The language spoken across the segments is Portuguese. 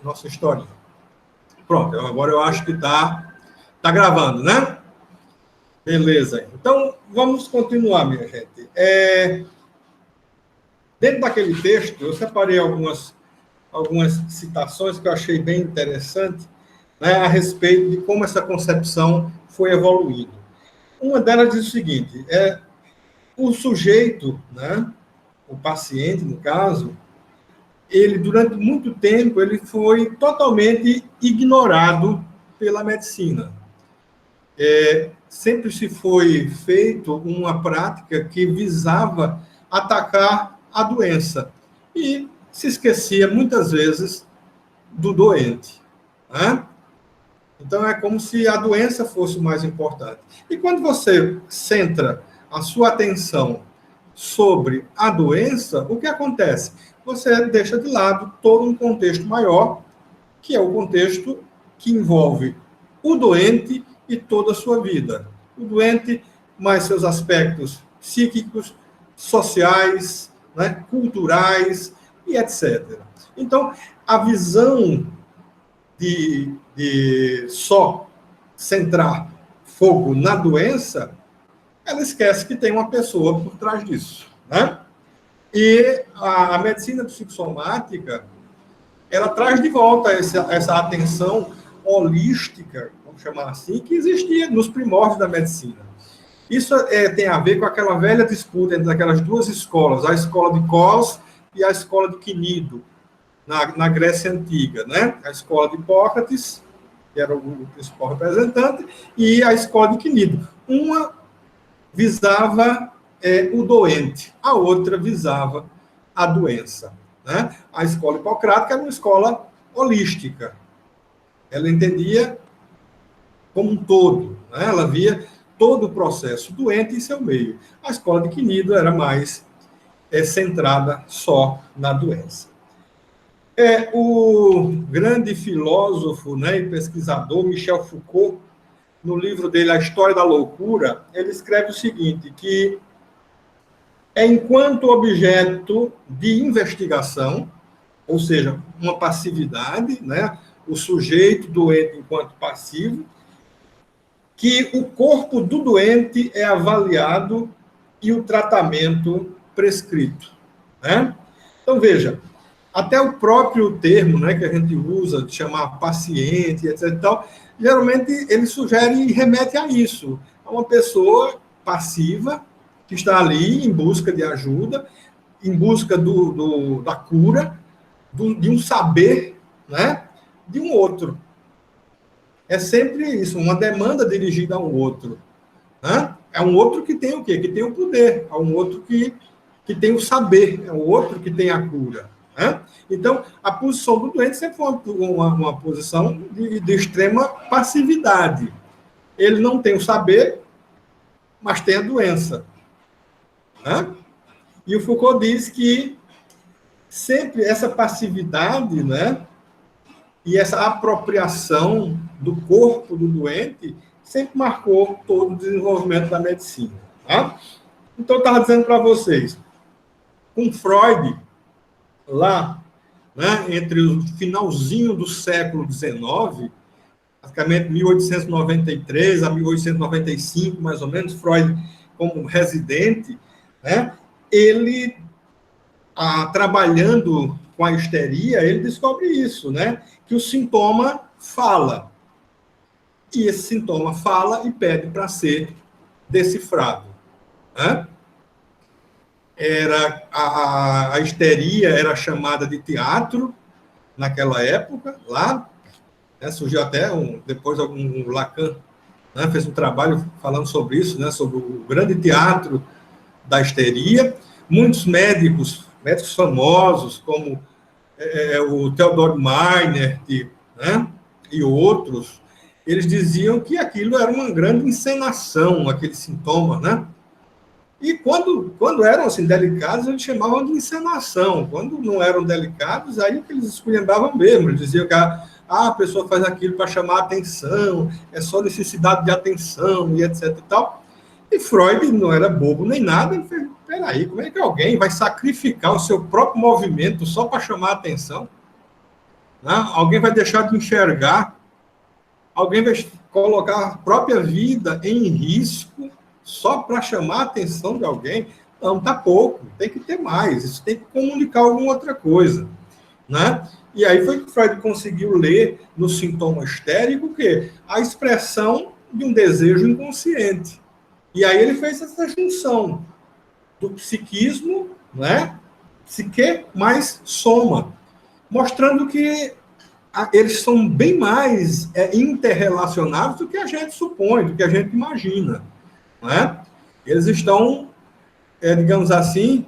nossa historinha. Pronto, agora eu acho que tá gravando, né? Beleza. Então, vamos continuar, minha gente. Dentro daquele texto, eu separei algumas citações que eu achei bem interessante, né, a respeito de como essa concepção foi evoluindo. Uma delas diz o seguinte: o sujeito, né, o paciente, no caso, ele, durante muito tempo, ele foi totalmente ignorado pela medicina. Sempre se foi feito uma prática que visava atacar a doença e se esquecia, muitas vezes, do doente, né? Então, é como se a doença fosse o mais importante. E quando você centra a sua atenção sobre a doença, o que acontece? Você deixa de lado todo um contexto maior, que é o contexto que envolve o doente e toda a sua vida. O doente, mais seus aspectos psíquicos, sociais, né, culturais e etc. Então, a visão de só centrar fogo na doença, ela esquece que tem uma pessoa por trás disso, né? E a medicina psicossomática, ela traz de volta essa atenção holística, vamos chamar assim, que existia nos primórdios da medicina. Isso tem a ver com aquela velha disputa entre aquelas duas escolas, a escola de Cos e a escola de Quinido, na Grécia Antiga, né? A escola de Hipócrates, que era o principal representante, e a escola de Quinido. Uma visava o doente, a outra visava a doença, né? A escola hipocrática era uma escola holística. Ela entendia como um todo, né? Ela via todo o processo doente em seu meio. A escola de Quinido era mais centrada só na doença. O grande filósofo, né, e pesquisador Michel Foucault, no livro dele A História da Loucura, ele escreve o seguinte, que enquanto objeto de investigação, ou seja, uma passividade, né, o sujeito doente enquanto passivo, que o corpo do doente é avaliado e o tratamento prescrito, né? Então, veja, até o próprio termo, né, que a gente usa de chamar paciente, etc. e tal, geralmente ele sugere e remete a isso, a uma pessoa passiva que está ali em busca de ajuda, em busca da cura, de um saber, né, de um outro. É sempre isso, uma demanda dirigida a um outro, né? É um outro que tem o quê? Que tem o poder, é um outro que tem o saber, é um outro que tem a cura. Né? Então, a posição do doente sempre foi uma posição de extrema passividade. Ele não tem o saber, mas tem a doença. Né? E o Foucault diz que sempre essa passividade, né, e essa apropriação do corpo do doente sempre marcou todo o desenvolvimento da medicina. Tá? Então, eu estava dizendo para vocês, com Freud, lá, né, entre o finalzinho do século XIX, praticamente 1893 a 1895, mais ou menos, Freud como residente, né, ele, trabalhando com a histeria, ele descobre isso, né, que o sintoma fala. E esse sintoma fala e pede para ser decifrado. Né? A histeria era chamada de teatro naquela época, lá, né, surgiu até depois um Lacan, né, fez um trabalho falando sobre isso, né, sobre o grande teatro da histeria. Muitos médicos famosos, como o Theodor Meiner, né, e outros, eles diziam que aquilo era uma grande encenação, aquele sintoma, né? E quando eram assim, delicados, eles chamavam de encenação. Quando não eram delicados, aí que eles esculhambavam mesmo. Eles diziam que a pessoa faz aquilo para chamar a atenção, é só necessidade de atenção e etc e tal. E Freud não era bobo nem nada. Ele fez, peraí, como é que alguém vai sacrificar o seu próprio movimento só para chamar a atenção? né? Alguém vai deixar de enxergar, alguém vai colocar a própria vida em risco só para chamar a atenção de alguém. Não, tá pouco, tem que ter mais, isso tem que comunicar alguma outra coisa, né? E aí foi que Freud conseguiu ler no sintoma histérico o quê? A expressão de um desejo inconsciente. E aí ele fez essa junção do psiquismo, né? Psique mais soma, mostrando que eles são bem mais interrelacionados do que a gente supõe, do que a gente imagina, né? Eles estão, digamos assim,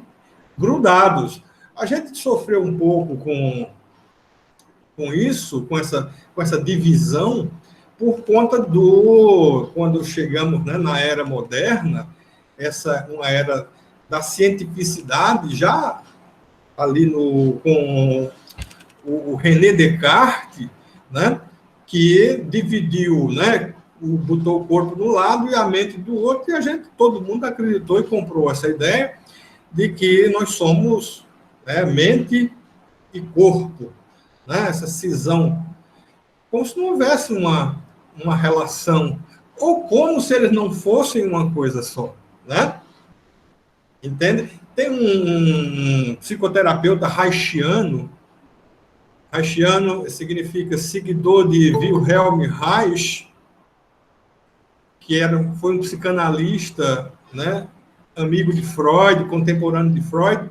grudados. A gente sofreu um pouco com isso, com essa divisão, por conta quando chegamos, né, na era moderna, uma era da cientificidade, já ali com o René Descartes, né, que dividiu, né, botou o corpo de um lado e a mente do outro, e todo mundo acreditou e comprou essa ideia de que nós somos, né, mente e corpo, né, essa cisão, como se não houvesse uma relação, ou como se eles não fossem uma coisa só, né? Entende? Tem um psicoterapeuta haitiano significa seguidor de Wilhelm Reich, que foi um psicanalista, né, amigo de Freud, contemporâneo de Freud,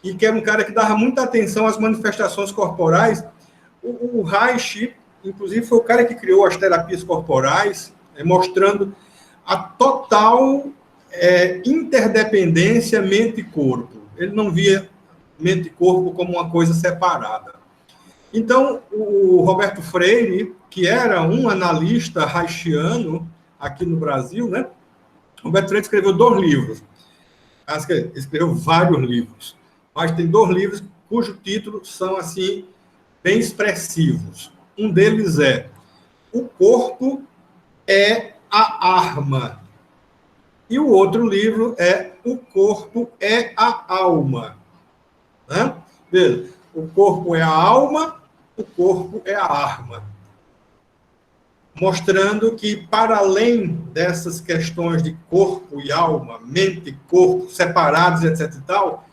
e que era um cara que dava muita atenção às manifestações corporais. O Reich, inclusive, foi o cara que criou as terapias corporais, mostrando a total interdependência mente-corpo. Ele não via mente e corpo como uma coisa separada. Então, o Roberto Freire, que era um analista reichiano aqui no Brasil, né? Roberto Freire escreveu 2 livros. Escreveu vários livros, mas tem 2 livros cujo título são, assim, bem expressivos. Um deles é O Corpo é a Arma. E o outro livro é O Corpo é a Alma. Né? Veja, o corpo é a alma, o corpo é a arma. Mostrando que, para além dessas questões de corpo e alma, mente e corpo, separados, etc. e tal,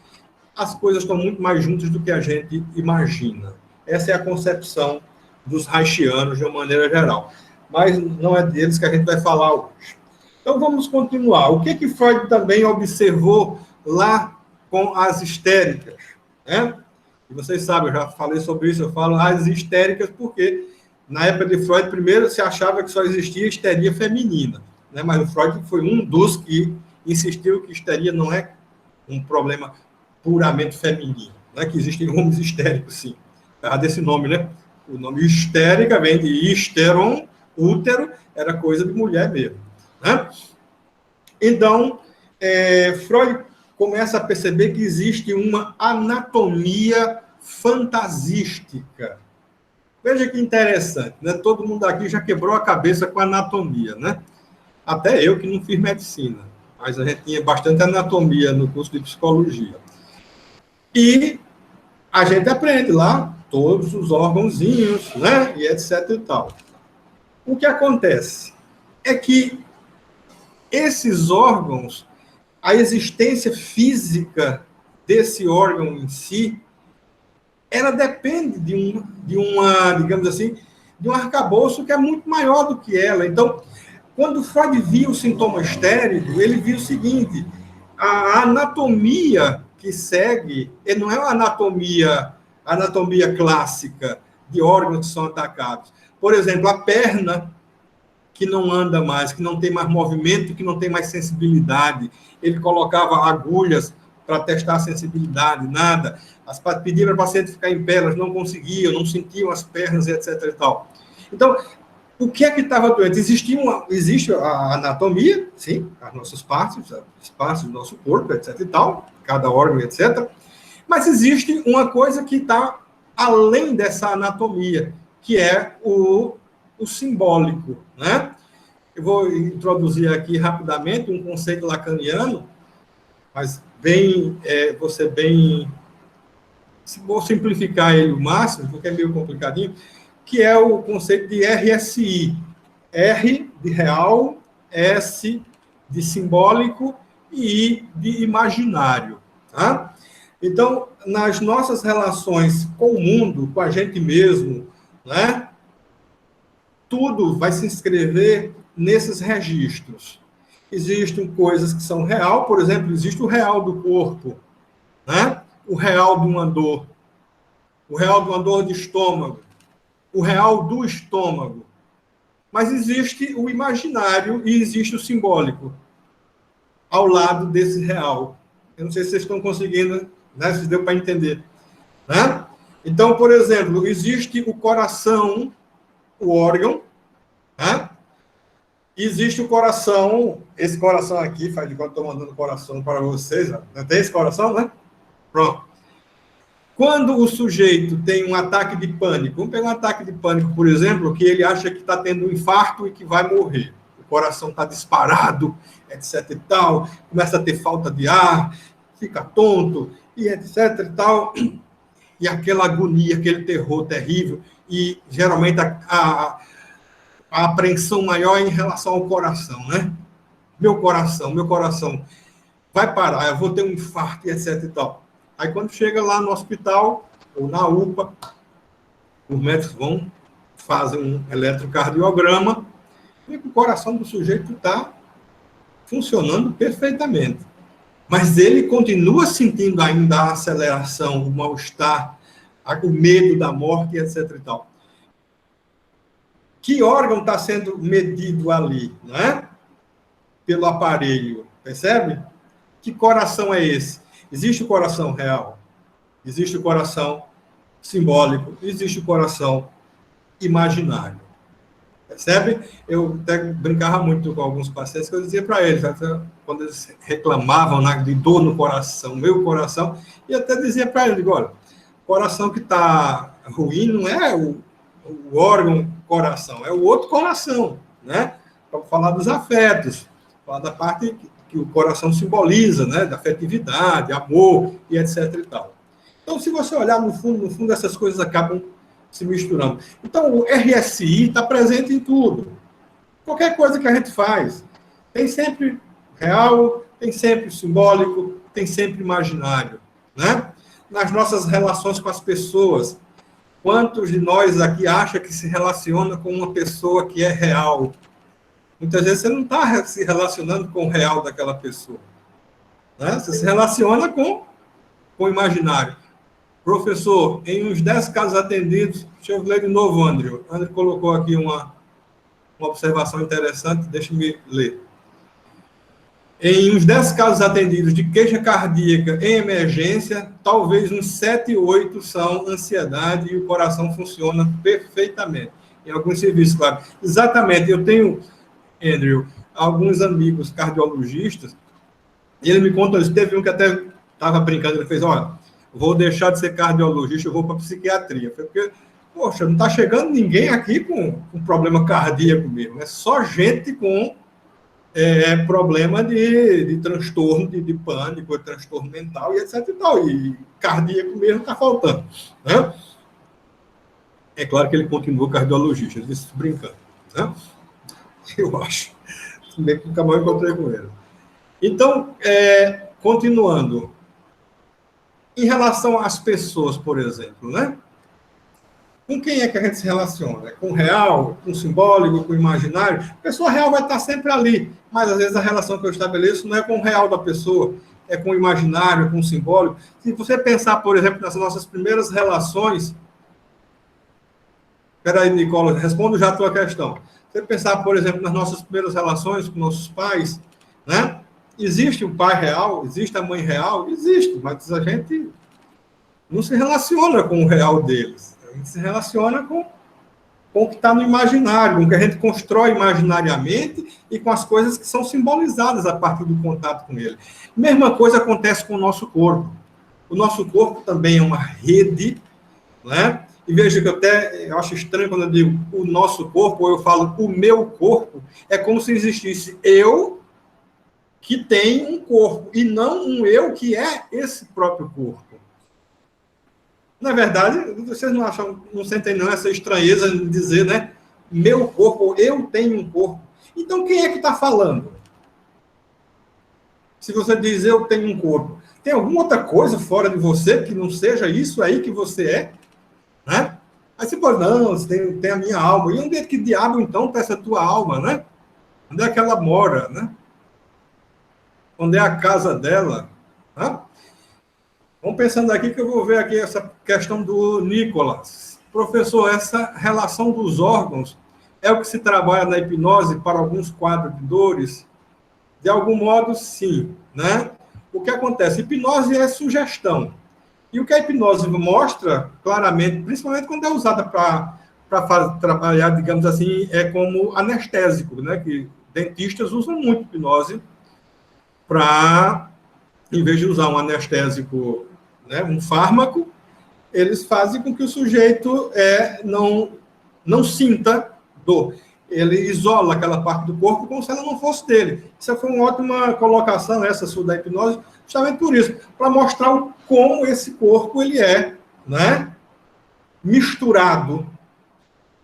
as coisas estão muito mais juntas do que a gente imagina. Essa é a concepção dos reichianos, de uma maneira geral. Mas não é deles que a gente vai falar hoje. Então, vamos continuar. O que Freud também observou lá com as histéricas? Né? E vocês sabem, eu já falei sobre isso, eu falo as histéricas porque, na época de Freud, primeiro se achava que só existia histeria feminina, né? Mas o Freud foi um dos que insistiu que histeria não é um problema puramente feminino, né? Que existem homens histéricos, sim. Desse nome, né? O nome histérica vem de histeron, útero, era coisa de mulher mesmo, né? Então, Freud começa a perceber que existe uma anatomia fantasística. Veja que interessante, né? Todo mundo aqui já quebrou a cabeça com anatomia, né? Até eu que não fiz medicina, mas a gente tinha bastante anatomia no curso de psicologia. E a gente aprende lá todos os órgãozinhos, né? E etc e tal. O que acontece é que esses órgãos, a existência física desse órgão em si, ela depende de uma, digamos assim, de um arcabouço que é muito maior do que ela. Então, quando Freud viu o sintoma histérico, ele viu o seguinte: a anatomia que segue não é uma anatomia clássica de órgãos que são atacados. Por exemplo, a perna que não anda mais, que não tem mais movimento, que não tem mais sensibilidade. Ele colocava agulhas para testar a sensibilidade, nada. Pedia para o paciente ficar em pé, elas não conseguiam, não sentiam as pernas, etc. e tal. Então, o que é que estava doente? Existe a anatomia, sim, as nossas partes, as partes do nosso corpo, etc. e tal, cada órgão, etc. Mas existe uma coisa que está além dessa anatomia, que é o simbólico, né? Eu vou introduzir aqui rapidamente um conceito lacaniano, mas vou ser bem vou simplificar ele o máximo, porque é meio complicadinho, que é o conceito de RSI. R de real, S de simbólico e I de imaginário. Tá? Então, nas nossas relações com o mundo, com a gente mesmo, né, tudo vai se inscrever nesses registros. Existem coisas que são real, por exemplo, existe o real do corpo, né? O real de uma dor, o real de uma dor de estômago, o real do estômago. Mas existe o imaginário e existe o simbólico ao lado desse real. Eu não sei se vocês estão conseguindo, né? Se deu para entender. Né? Então, por exemplo, existe o coração, o órgão, né? Existe o coração, esse coração aqui, faz de conta que estou mandando coração para vocês, ó. Não tem esse coração, né? Pronto. Quando o sujeito tem um ataque de pânico, vamos pegar um ataque de pânico, por exemplo, que ele acha que está tendo um infarto e que vai morrer. O coração está disparado, etc e tal, começa a ter falta de ar, fica tonto, e etc e tal, e aquela agonia, aquele terror terrível, e geralmente a apreensão maior é em relação ao coração, né? Meu coração vai parar, eu vou ter um infarto, e etc e tal. Aí, quando chega lá no hospital, ou na UPA, os médicos vão, fazem um eletrocardiograma, e o coração do sujeito está funcionando perfeitamente. Mas ele continua sentindo ainda a aceleração, o mal-estar, o medo da morte, etc. e tal. Que órgão está sendo medido ali, né? Pelo aparelho, percebe? Que coração é esse? Existe o coração real, existe o coração simbólico, existe o coração imaginário. Percebe? Eu até brincava muito com alguns pacientes que eu dizia para eles, quando eles reclamavam, né, de dor no coração, meu coração, e até dizia para eles, olha, o coração que está ruim não é o órgão coração, é o outro coração, né? Para falar dos afetos, falar da parte que o coração simboliza, né? Da afetividade, amor e etc e tal. Então, se você olhar no fundo, essas coisas acabam se misturando. Então, o RSI está presente em tudo. Qualquer coisa que a gente faz, tem sempre real, tem sempre simbólico, tem sempre imaginário, né? Nas nossas relações com as pessoas, quantos de nós aqui acha que se relaciona com uma pessoa que é real? Muitas vezes você não está se relacionando com o real daquela pessoa, né? Você se relaciona com o imaginário. Professor, em uns 10 casos atendidos, deixa eu ler de novo, André. André colocou aqui uma observação interessante, deixa-me ler. Em uns 10 casos atendidos de queixa cardíaca em emergência, talvez uns 7, 8 são ansiedade e o coração funciona perfeitamente. Em alguns serviços, claro. Exatamente, eu tenho, Andrew, alguns amigos cardiologistas, e ele me conta, teve um que até estava brincando, ele fez, olha, vou deixar de ser cardiologista, eu vou para psiquiatria. Porque, poxa, não está chegando ninguém aqui com problema cardíaco mesmo, é só gente com problema de transtorno, de pânico, de transtorno mental e etc e tal. E cardíaco mesmo está faltando. Né? É claro que ele continua cardiologista, ele disse brincando. Né? Eu acho. Bem que nunca mais encontrei com ele. Então, continuando. Em relação às pessoas, por exemplo, né? Com quem é que a gente se relaciona? Com o real, com o simbólico, com o imaginário? A pessoa real vai estar sempre ali, mas às vezes a relação que eu estabeleço não é com o real da pessoa, é com o imaginário, com o simbólico. Se você pensar, por exemplo, nas nossas primeiras relações... Espera aí, Nicola, respondo já a tua questão. Se você pensar, por exemplo, nas nossas primeiras relações com nossos pais, né? Existe o pai real? Existe a mãe real? Existe, mas a gente não se relaciona com o real deles. A gente se relaciona com o que está no imaginário, com o que a gente constrói imaginariamente e com as coisas que são simbolizadas a partir do contato com ele. Mesma coisa acontece com o nosso corpo. O nosso corpo também é uma rede, né? E veja que eu acho estranho quando eu digo o nosso corpo, ou eu falo o meu corpo, é como se existisse eu que tem um corpo, e não um eu que é esse próprio corpo. Na verdade, vocês não acham, não sentem não essa estranheza de dizer, né? Meu corpo, eu tenho um corpo. Então, quem é que está falando? Se você diz eu tenho um corpo, tem alguma outra coisa fora de você que não seja isso aí que você é? Né? Aí você pode, não, você tem a minha alma. E onde é que diabo, então, está essa tua alma, né? Onde é que ela mora, né? Onde é a casa dela? Né? Vamos pensando aqui que eu vou ver aqui essa questão do Nicolas. Professor, essa relação dos órgãos é o que se trabalha na hipnose para alguns quadros de dores? De algum modo, sim, né? O que acontece? Hipnose é sugestão. E o que a hipnose mostra claramente, principalmente quando é usada para trabalhar, digamos assim, é como anestésico, né? Que dentistas usam muito hipnose para, em vez de usar um anestésico, né, um fármaco, eles fazem com que o sujeito não sinta dor. Ele isola aquela parte do corpo como se ela não fosse dele. Isso foi uma ótima colocação, essa sua da hipnose, justamente por isso, para mostrar como esse corpo ele é, né? Misturado,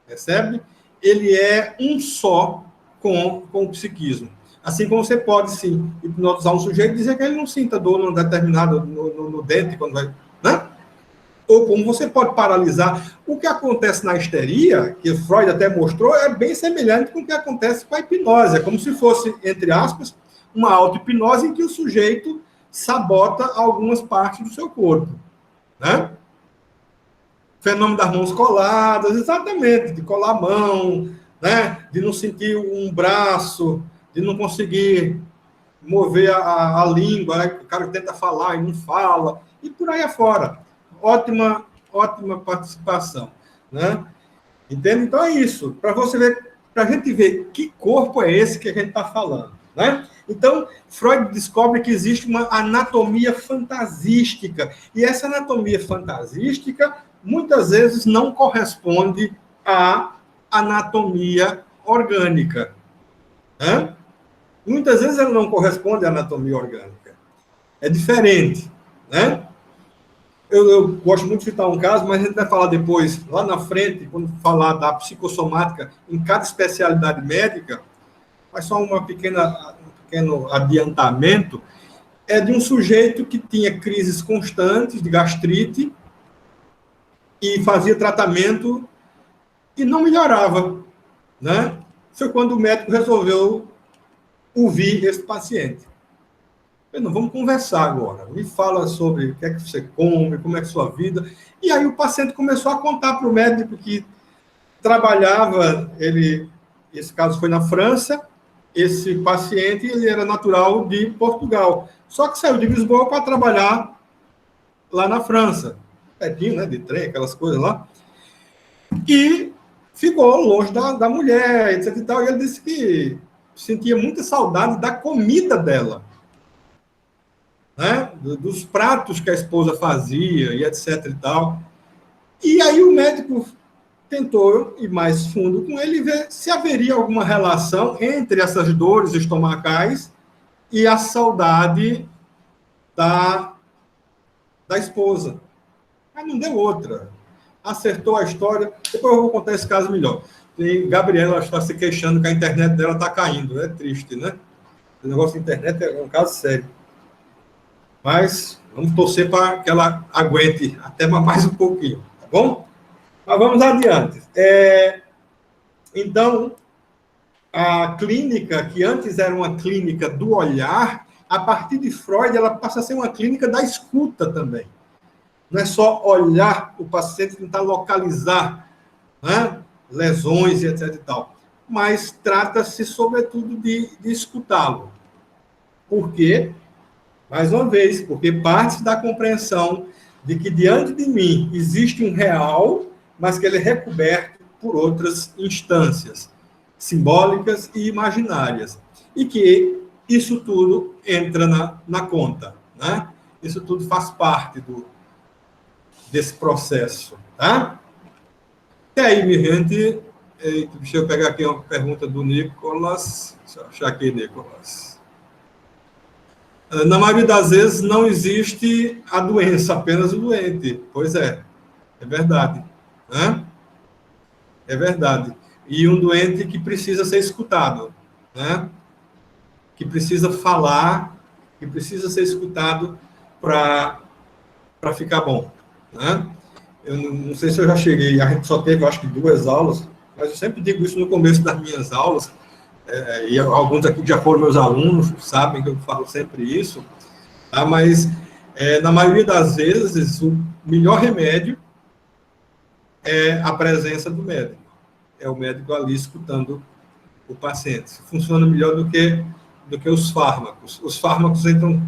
percebe? Ele é um só com o psiquismo. Assim como você pode, sim, hipnotizar um sujeito e dizer que ele não sinta dor num determinado no dente, quando vai, né? Ou como você pode paralisar. O que acontece na histeria, que Freud até mostrou, é bem semelhante com o que acontece com a hipnose. É como se fosse, entre aspas, uma auto-hipnose em que o sujeito sabota algumas partes do seu corpo. Né? Fenômeno das mãos coladas, exatamente, de colar a mão, né? De não sentir um braço, de não conseguir mover a língua, né? O cara tenta falar e não fala, e por aí afora. Ótima participação, né? Entende? Então é isso, para você ver, para a gente ver que corpo é esse que a gente está falando, né? Então, Freud descobre que existe uma anatomia fantasística, e essa anatomia fantasística muitas vezes não corresponde à anatomia orgânica, né? Muitas vezes ela não corresponde à anatomia orgânica. É diferente, né? Eu gosto muito de citar um caso, mas a gente vai falar depois, lá na frente, quando falar da psicossomática em cada especialidade médica, mas só um pequeno adiantamento, é de um sujeito que tinha crises constantes de gastrite e fazia tratamento e não melhorava, né? Foi quando o médico resolveu ouvir esse paciente. Não, vamos conversar agora. Me fala sobre o que é que você come, como é que é a sua vida. E aí o paciente começou a contar para o médico que trabalhava, esse caso foi na França, esse paciente ele era natural de Portugal. Só que saiu de Lisboa para trabalhar lá na França. Pertinho, né, de trem, aquelas coisas lá. E ficou longe da mulher, etc e tal. E ele disse que sentia muita saudade da comida dela. Né, dos pratos que a esposa fazia e etc e tal. E aí o médico tentou ir mais fundo com ele e ver se haveria alguma relação entre essas dores estomacais e a saudade da esposa. Mas não deu outra. Acertou a história. Depois eu vou contar esse caso melhor. E Gabriela está se queixando que a internet dela está caindo. É triste, né? O negócio da internet é um caso sério. Mas vamos torcer para que ela aguente até mais um pouquinho, tá bom? Mas vamos adiante. Então, a clínica, que antes era uma clínica do olhar, a partir de Freud, ela passa a ser uma clínica da escuta também. Não é só olhar o paciente, tentar localizar, né, lesões e etc e tal. Mas trata-se, sobretudo, de escutá-lo. Por quê? Mais uma vez, porque parte da compreensão de que diante de mim existe um real, mas que ele é recoberto por outras instâncias simbólicas e imaginárias. E que isso tudo entra na conta. Né? Isso tudo faz parte desse processo. Tá? E aí, minha gente, deixa eu pegar aqui uma pergunta do Nicolas. Deixa eu achar aqui, Nicolas. Na maioria das vezes não existe a doença, apenas o doente. Pois é. É verdade. Né? É verdade. E um doente que precisa ser escutado, né? Que precisa falar, que precisa ser escutado para ficar bom. Né? Eu não sei se eu já cheguei, a gente só teve, acho que 2 aulas, mas eu sempre digo isso no começo das minhas aulas, e alguns aqui que já foram meus alunos sabem que eu falo sempre isso, tá? Mas na maioria das vezes o melhor remédio é a presença do médico. É o médico ali escutando o paciente. Funciona melhor do que os fármacos. Os fármacos entram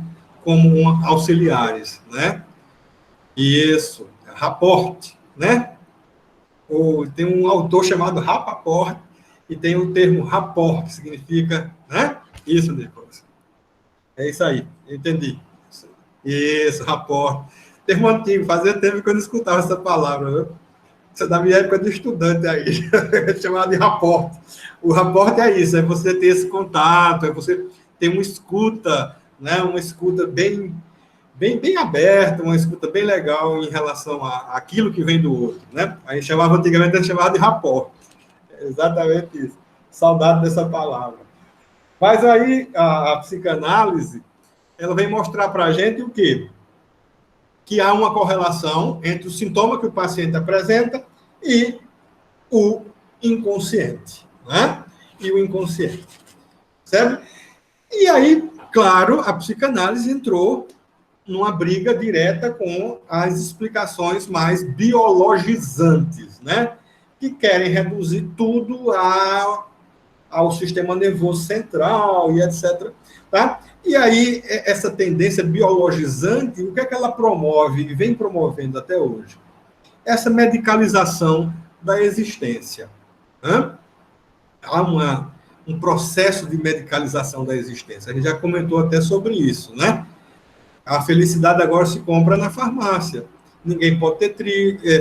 como auxiliares, né? Isso, Rapport, né? Tem um autor chamado Rapaport e tem o termo rapport, que significa, né? Isso, Nicolas. É isso aí, entendi. Isso, rapport. Termo antigo, fazia tempo que eu não escutava essa palavra, viu? Isso é da minha época de estudante aí, chamado de rapport. O rapport é isso, é você ter esse contato, é você ter uma escuta, né? Uma escuta bem aberta, uma escuta bem legal em relação àquilo que vem do outro, né? A gente chamava, antigamente, a gente chamava de rapport. É exatamente isso. Saudade dessa palavra. Mas aí, a psicanálise, ela vem mostrar para a gente o quê? Que há uma correlação entre o sintoma que o paciente apresenta e o inconsciente, né? E o inconsciente, certo? E aí, claro, a psicanálise entrou numa briga direta com as explicações mais biologizantes, né? Que querem reduzir tudo ao sistema nervoso central e etc. Tá? E aí, essa tendência biologizante, o que é que ela promove e vem promovendo até hoje? Essa medicalização da existência. Né? Há um processo de medicalização da existência. A gente já comentou até sobre isso, né? A felicidade agora se compra na farmácia. Ninguém pode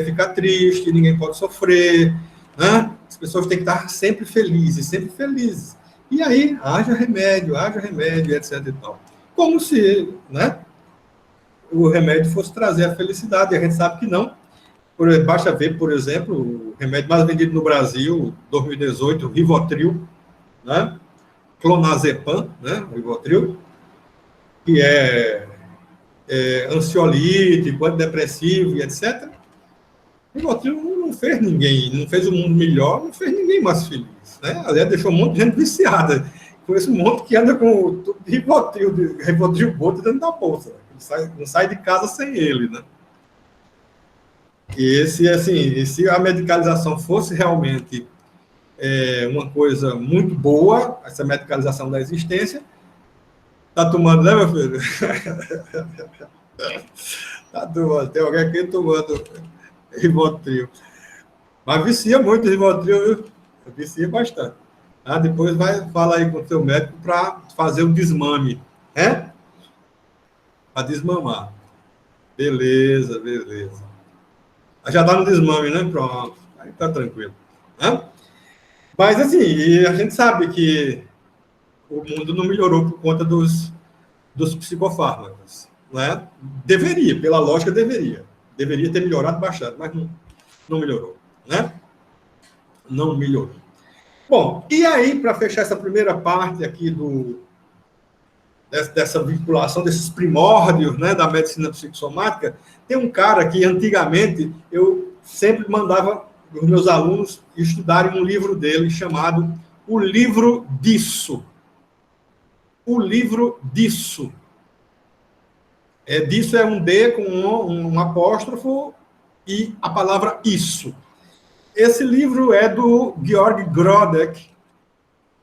ficar triste, ninguém pode sofrer, né? As pessoas têm que estar sempre felizes, sempre felizes. E aí, haja remédio, etc. E tal. Como se, né, o remédio fosse trazer a felicidade, e a gente sabe que não. Basta ver, por exemplo, o remédio mais vendido no Brasil, 2018, Rivotril, né? Clonazepam, né? Rivotril, que é ansiolítico, antidepressivo e etc. O Rivotril não fez ninguém, não fez o mundo melhor, não fez ninguém mais feliz. Né? Aliás, deixou um monte de gente viciada. Conheço um monte que anda com Rivotril Boto dentro da bolsa. Né? Não sai de casa sem ele, né? E se a medicalização fosse realmente uma coisa muito boa, essa medicalização da existência, tá tomando, né, meu filho? Tá tomando, tem alguém aqui tomando Rivotril. Mas vicia muito Rivotril, viu? Vicia bastante. Ah, depois fala aí com o seu médico para fazer um desmame, né? Para desmamar. Beleza. Já dá no desmame, né? Pronto. Aí tá tranquilo. Né? Mas, assim, a gente sabe que o mundo não melhorou por conta dos psicofármacos. Né? Deveria, pela lógica, deveria. Deveria ter melhorado bastante, mas não melhorou. Né? Não melhorou. Bom, e aí, para fechar essa primeira parte aqui dessa vinculação, desses primórdios, né, da medicina psicossomática, tem um cara que, antigamente, eu sempre mandava os meus alunos estudarem um livro dele chamado O Livro Disso. O Livro Disso. Disso é um D com um apóstrofo e a palavra isso. Esse livro é do Georg Grodek.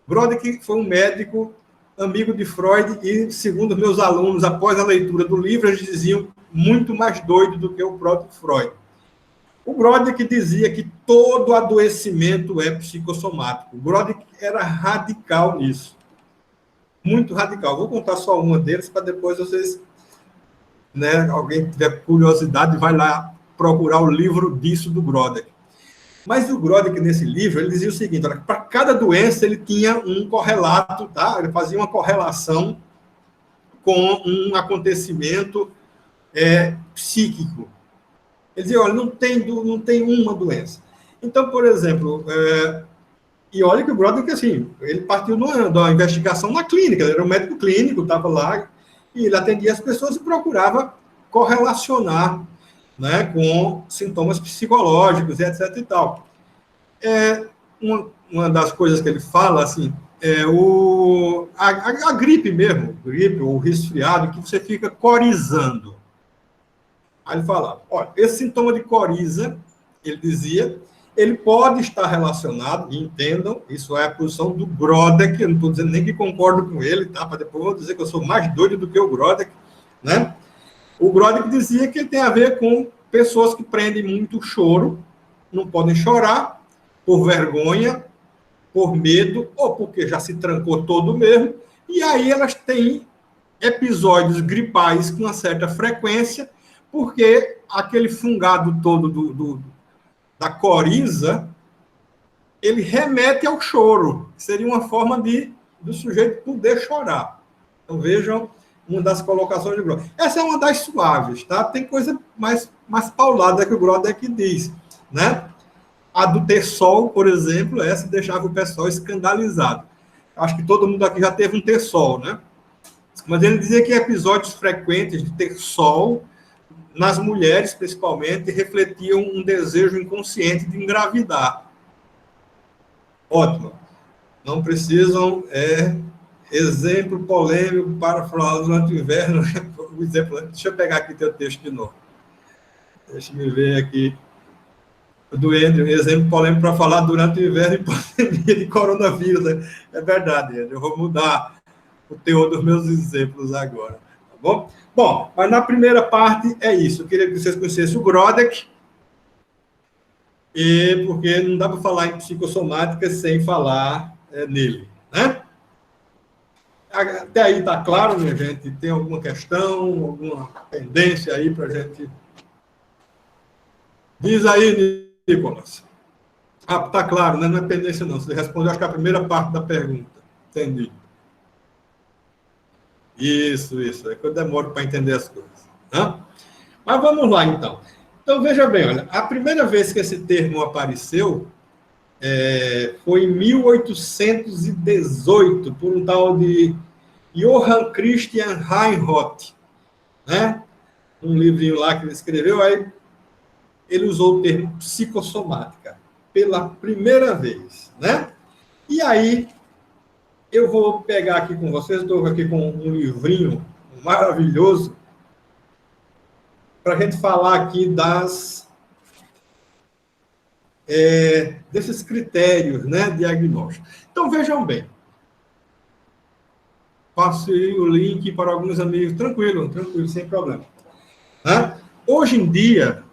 Grodek foi um médico amigo de Freud e, segundo meus alunos, após a leitura do livro, eles diziam muito mais doido do que o próprio Freud. O Grodek dizia que todo adoecimento é psicossomático. O Grodek era radical nisso. Muito radical. Vou contar só uma deles para depois vocês, né, alguém tiver curiosidade, vai lá procurar o livro disso do Grodek. Mas o Grodek, nesse livro, ele dizia o seguinte: para cada doença ele tinha um correlato, tá? Ele fazia uma correlação com um acontecimento psíquico. Ele dizia, olha, não tem uma doença. Então, por exemplo, e olha que o Broderick, assim, ele partiu de uma investigação na clínica, ele era um médico clínico, estava lá, e ele atendia as pessoas e procurava correlacionar, né, com sintomas psicológicos, etc. e tal. Uma das coisas que ele fala, assim, a gripe mesmo, gripe ou resfriado, que você fica corizando. Aí ele fala, olha, esse sintoma de coriza, ele dizia, ele pode estar relacionado, e entendam, isso é a posição do Broderick, eu não estou dizendo nem que concordo com ele, tá? Para depois eu vou dizer que eu sou mais doido do que o Broderick, né? O Broderick dizia que ele tem a ver com pessoas que prendem muito choro, não podem chorar por vergonha, por medo, ou porque já se trancou todo mesmo, e aí elas têm episódios gripais com uma certa frequência, porque aquele fungado todo da coriza, ele remete ao choro, que seria uma forma do sujeito poder chorar. Então, vejam uma das colocações de Broderick. Essa é uma das suaves, tá? Tem coisa mais paulada que o Broderick diz, né? A do ter sol, por exemplo, essa deixava o pessoal escandalizado. Acho que todo mundo aqui já teve um ter sol, né? Mas ele dizia que episódios frequentes de ter sol, nas mulheres principalmente, refletiam um desejo inconsciente de engravidar. Ótimo. Não precisam, exemplo polêmico para falar durante o inverno. O exemplo, deixa eu pegar aqui teu texto de novo. Deixa eu ver aqui. Do Andrew, exemplo polêmico para falar durante o inverno e pandemia de coronavírus. Né? É verdade, Andrew. Eu vou mudar o teor dos meus exemplos agora. Tá bom? Bom, mas na primeira parte é isso. Eu queria que vocês conhecessem o Broderick, porque não dá para falar em psicossomática sem falar nele. Né? Até aí está claro, minha gente? Tem alguma questão, alguma pendência aí para a gente... Diz aí, Nicolas. Ah, tá claro, né? Não é pendência, não. Você respondeu, acho que a primeira parte da pergunta. Entendi. Isso. É que eu demoro para entender as coisas. Né? Mas vamos lá, então. Então, veja bem, olha, a primeira vez que esse termo apareceu foi em 1818, por um tal de Johann Christian Reinhold, né? Um livrinho lá que ele escreveu, aí ele usou o termo psicossomática pela primeira vez, né? E aí, eu vou pegar aqui com vocês, estou aqui com um livrinho maravilhoso, para a gente falar aqui desses critérios, né, diagnósticos. Então, vejam bem. Passei o link para alguns amigos, tranquilo, sem problema. Né? Hoje em dia,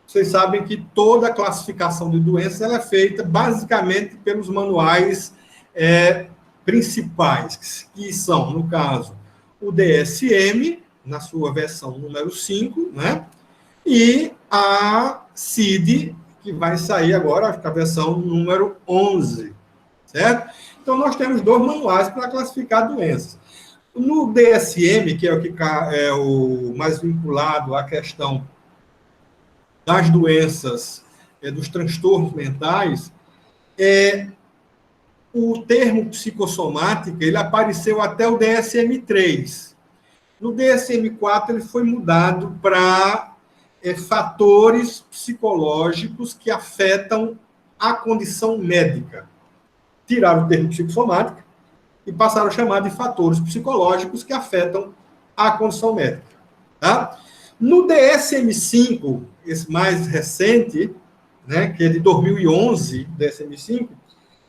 vocês sabem que toda a classificação de doenças ela é feita basicamente pelos manuais principais, que são, no caso, o DSM, na sua versão número 5, né? E a CID, que vai sair agora, acho que a versão número 11, certo? Então, nós temos dois manuais para classificar doenças. No DSM, que é o que é o mais vinculado à questão das doenças, dos transtornos mentais, o termo psicossomática, ele apareceu até o DSM-3. No DSM-4, ele foi mudado para fatores psicológicos que afetam a condição médica. Tiraram o termo psicossomática e passaram a chamar de fatores psicológicos que afetam a condição médica. Tá? No DSM-5, esse mais recente, né, que é de 2011, DSM-5,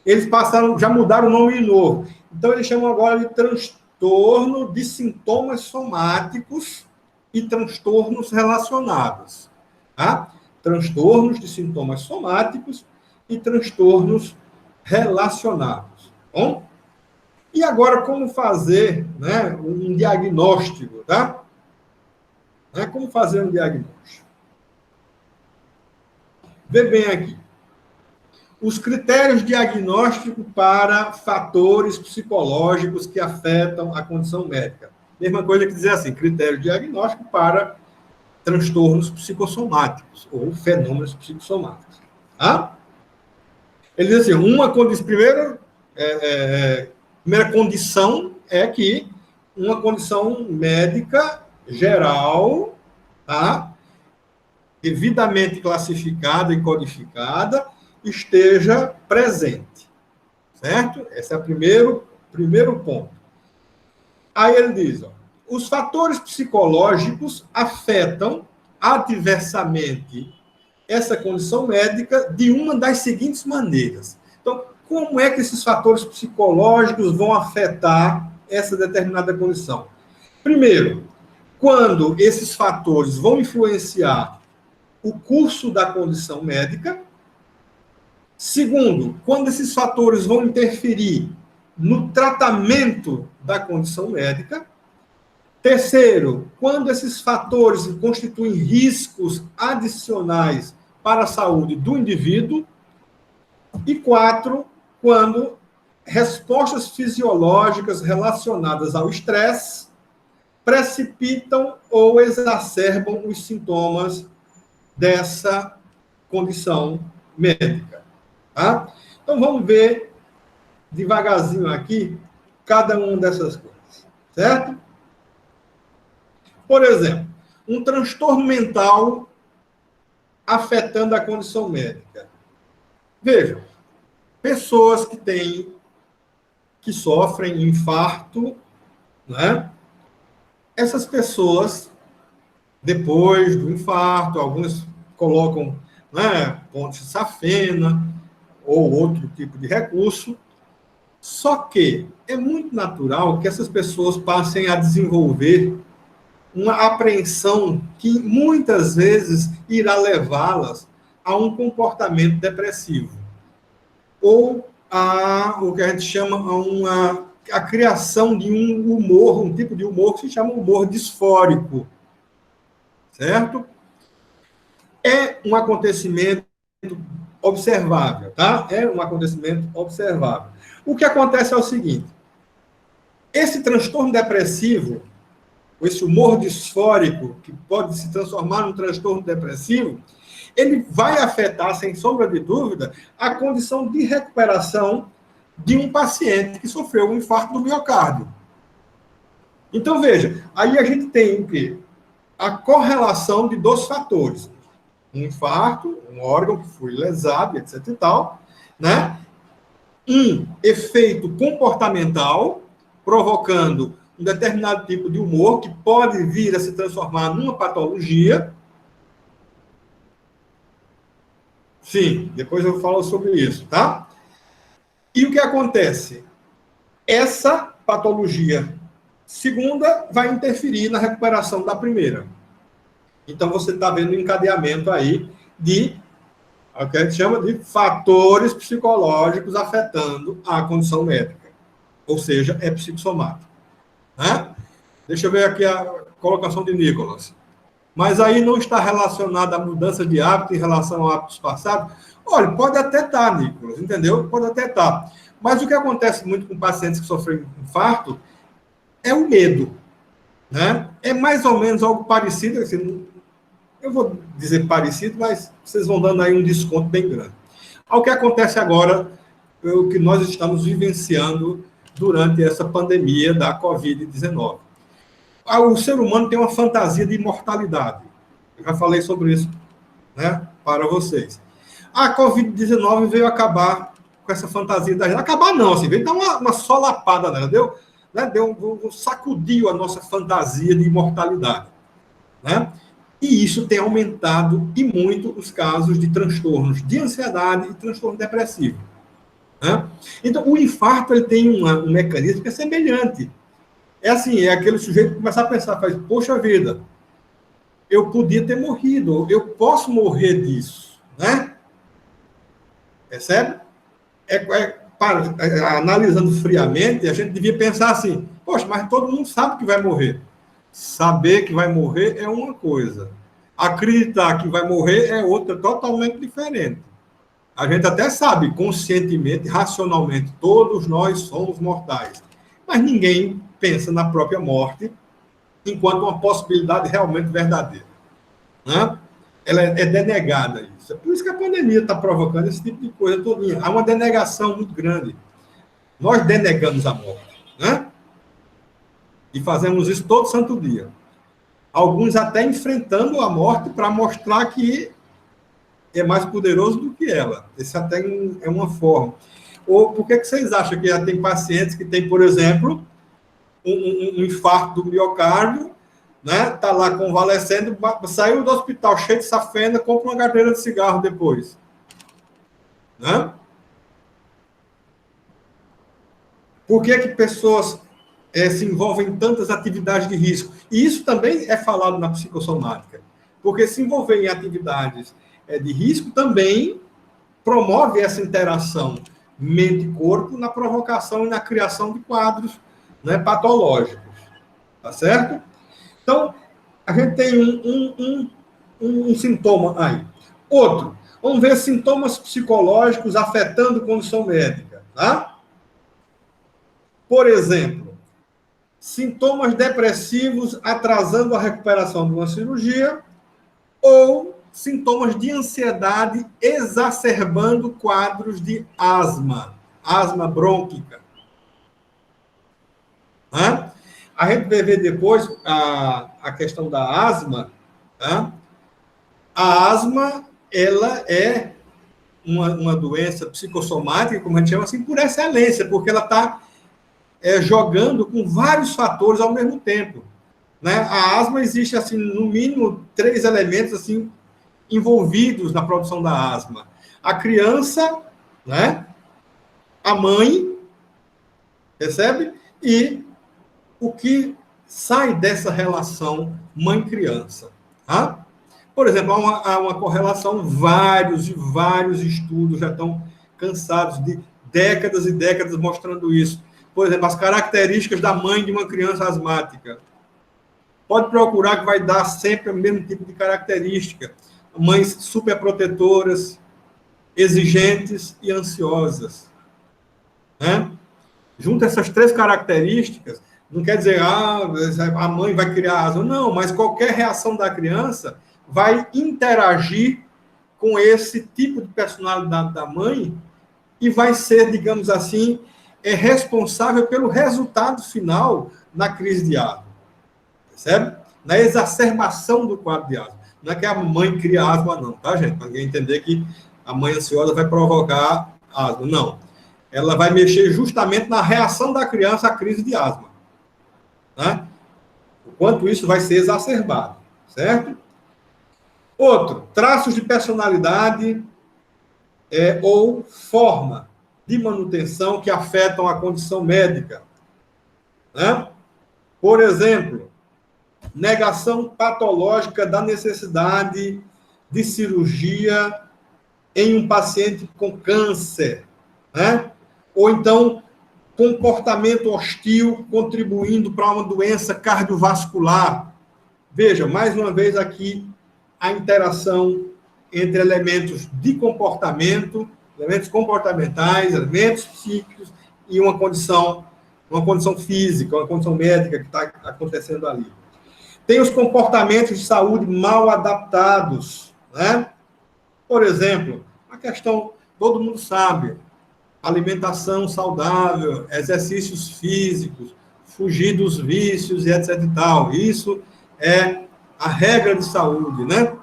eles já mudaram o nome de novo. Então, eles chamam agora de transtorno de sintomas somáticos e transtornos relacionados. Tá? Transtornos de sintomas somáticos e transtornos relacionados. Bom? E agora, como fazer, né, um diagnóstico, tá? Como fazer um diagnóstico? Vê bem aqui. Os critérios diagnósticos para fatores psicológicos que afetam a condição médica. Mesma coisa que dizer assim, critério diagnóstico para transtornos psicossomáticos ou fenômenos psicossomáticos. Tá? Ele diz assim, primeira condição é que uma condição médica geral, tá? Devidamente classificada e codificada, esteja presente. Certo? Esse é o primeiro ponto. Aí ele diz, ó, os fatores psicológicos afetam adversamente essa condição médica de uma das seguintes maneiras. Então, como é que esses fatores psicológicos vão afetar essa determinada condição? Primeiro, quando esses fatores vão influenciar o curso da condição médica. Segundo, quando esses fatores vão interferir no tratamento da condição médica. Terceiro, quando esses fatores constituem riscos adicionais para a saúde do indivíduo. E quatro, quando respostas fisiológicas relacionadas ao estresse precipitam ou exacerbam os sintomas dessa condição médica. Tá? Então, vamos ver devagarzinho aqui cada uma dessas coisas. Certo? Por exemplo, um transtorno mental afetando a condição médica. Vejam, pessoas que sofrem infarto, né? Essas pessoas, depois do infarto, alguns colocam, né, ponte de safena ou outro tipo de recurso. Só que é muito natural que essas pessoas passem a desenvolver uma apreensão que muitas vezes irá levá-las a um comportamento depressivo. Ou a o que a gente chama a criação de um humor, um tipo de humor que se chama humor disfórico. Certo? É um acontecimento observável, tá? É um acontecimento observável. O que acontece é o seguinte: esse transtorno depressivo, esse humor disfórico, que pode se transformar num transtorno depressivo, ele vai afetar, sem sombra de dúvida, a condição de recuperação de um paciente que sofreu um infarto do miocárdio. Então, veja, aí a gente tem o quê? A correlação de dois fatores. Um infarto, um órgão que foi lesado, etc e tal, né? Um efeito comportamental, provocando um determinado tipo de humor que pode vir a se transformar numa patologia. Sim, depois eu falo sobre isso, tá? E o que acontece? Essa patologia segunda vai interferir na recuperação da primeira. Então, você está vendo um encadeamento aí de o que a gente chama de fatores psicológicos afetando a condição médica. Ou seja, é psicossomático. Né? Deixa eu ver aqui a colocação de Nicolas. Mas aí não está relacionada à mudança de hábito em relação a hábitos passados? Olha, pode até estar, Nicolas, entendeu? Pode até estar. Mas o que acontece muito com pacientes que sofrem infarto é o medo. Né? É mais ou menos algo parecido, assim, eu vou dizer parecido, mas vocês vão dando aí um desconto bem grande. Ao que acontece agora, o que nós estamos vivenciando durante essa pandemia da Covid-19. O ser humano tem uma fantasia de imortalidade. Eu já falei sobre isso, né, para vocês. A Covid-19 veio acabar com essa fantasia da gente. Acabar não, assim, veio dar uma solapada, né, sacudiu a nossa fantasia de imortalidade. Né? E isso tem aumentado e muito os casos de transtornos de ansiedade e transtorno depressivo. Né? Então, o infarto ele tem um mecanismo que é semelhante. É assim, é aquele sujeito que começa a pensar, faz, poxa vida, eu podia ter morrido, eu posso morrer disso, né? Percebe? Analisando friamente, a gente devia pensar assim, poxa, mas todo mundo sabe que vai morrer. Saber que vai morrer é uma coisa. Acreditar que vai morrer é outra, totalmente diferente. A gente até sabe, conscientemente, racionalmente, todos nós somos mortais. Mas ninguém pensa na própria morte enquanto uma possibilidade realmente verdadeira. né? Ela é denegada isso. É por isso que a pandemia está provocando esse tipo de coisa todinha. Há uma denegação muito grande. Nós denegamos a morte, né? E fazemos isso todo santo dia. Alguns até enfrentando a morte para mostrar que é mais poderoso do que ela. Esse até é uma forma. Ou por que vocês acham que já tem pacientes que têm, por exemplo, um infarto do miocárdio, né? Tá lá convalescendo, saiu do hospital cheio de safena, compra uma carteira de cigarro depois, né? Por que pessoas se envolvem em tantas atividades de risco? E isso também é falado na psicossomática, porque se envolver em atividades de risco também promove essa interação mente-corpo na provocação e na criação de quadros, né, patológicos, tá certo? Então, a gente tem um sintoma aí. Outro, vamos ver sintomas psicológicos afetando condição médica, tá? Por exemplo, sintomas depressivos atrasando a recuperação de uma cirurgia ou sintomas de ansiedade exacerbando quadros de asma brônquica. Tá? A gente vai ver depois a questão da asma. Tá? A asma, ela é uma doença psicossomática, como a gente chama assim, por excelência, porque ela está jogando com vários fatores ao mesmo tempo. Né? A asma existe, assim, no mínimo, 3 elementos assim, envolvidos na produção da asma. A criança, né? A mãe, percebe? E o que sai dessa relação mãe-criança. Tá? Por exemplo, há uma correlação, vários e vários estudos já estão cansados de décadas e décadas mostrando isso. Por exemplo, as características da mãe de uma criança asmática. Pode procurar que vai dar sempre o mesmo tipo de característica. Mães superprotetoras, exigentes e ansiosas. Né? Junta essas 3 características, não quer dizer, a mãe vai criar asma. Não, mas qualquer reação da criança vai interagir com esse tipo de personalidade da mãe e vai ser, digamos assim, responsável pelo resultado final na crise de asma. Percebe? Na exacerbação do quadro de asma. Não é que a mãe cria asma, não, tá, gente? Para ninguém entender que a mãe ansiosa vai provocar asma. Não. Ela vai mexer justamente na reação da criança à crise de asma. Né? O quanto isso vai ser exacerbado, certo? Outro, traços de personalidade ou forma de manutenção que afetam a condição médica. Né? Por exemplo, negação patológica da necessidade de cirurgia em um paciente com câncer, né? Ou então, comportamento hostil contribuindo para uma doença cardiovascular. Veja, mais uma vez aqui, a interação entre elementos de comportamento, elementos comportamentais, elementos psíquicos e uma condição física, uma condição médica que está acontecendo ali. Tem os comportamentos de saúde mal adaptados, né? Por exemplo, a questão, todo mundo sabe, alimentação saudável, exercícios físicos, fugir dos vícios e etc e tal. Isso é a regra de saúde, né?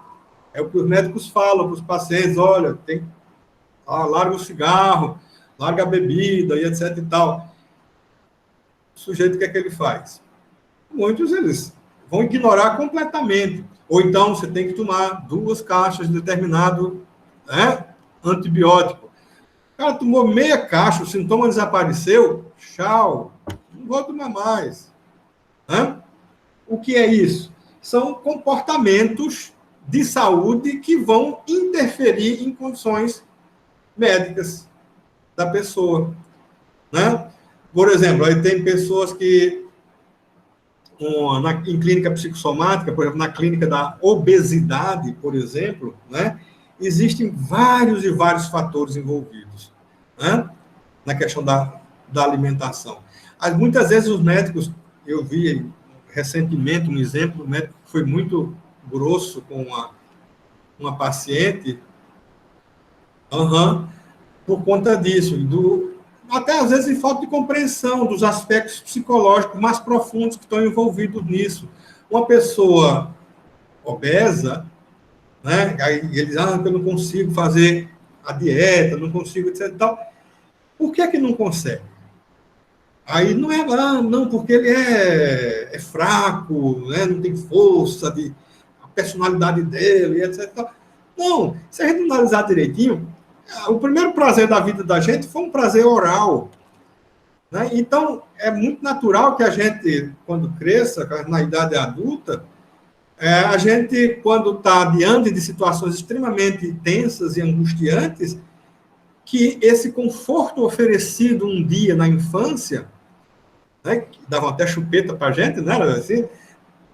É o que os médicos falam para os pacientes, olha, larga o cigarro, larga a bebida e etc e tal. O sujeito, o que é que ele faz? Muitos eles vão ignorar completamente. Ou então você tem que tomar 2 caixas de determinado antibiótico. O cara tomou meia caixa, o sintoma desapareceu, tchau, não vou tomar mais. Né? O que é isso? São comportamentos de saúde que vão interferir em condições médicas da pessoa. Né? Por exemplo, aí tem pessoas que em clínica psicossomática, por exemplo, na clínica da obesidade, por exemplo, né, existem vários e vários fatores envolvidos, né, na questão da alimentação. Muitas vezes os médicos, eu vi recentemente um exemplo, um médico que foi muito grosso com uma paciente, por conta disso, até às vezes em falta de compreensão dos aspectos psicológicos mais profundos que estão envolvidos nisso. Uma pessoa obesa, né, aí eles, eu não consigo fazer a dieta, não consigo, etc. E tal. Por que é que não consegue? Aí não é lá, não, porque ele é fraco, né, não tem força, a personalidade dele, etc. E tal. Não, se a gente analisar direitinho, o primeiro prazer da vida da gente foi um prazer oral. Né? Então, é muito natural que a gente, quando cresça, na idade adulta, a gente, quando está diante de situações extremamente tensas e angustiantes, que esse conforto oferecido um dia na infância, né, que davam até chupeta para a gente, né, assim,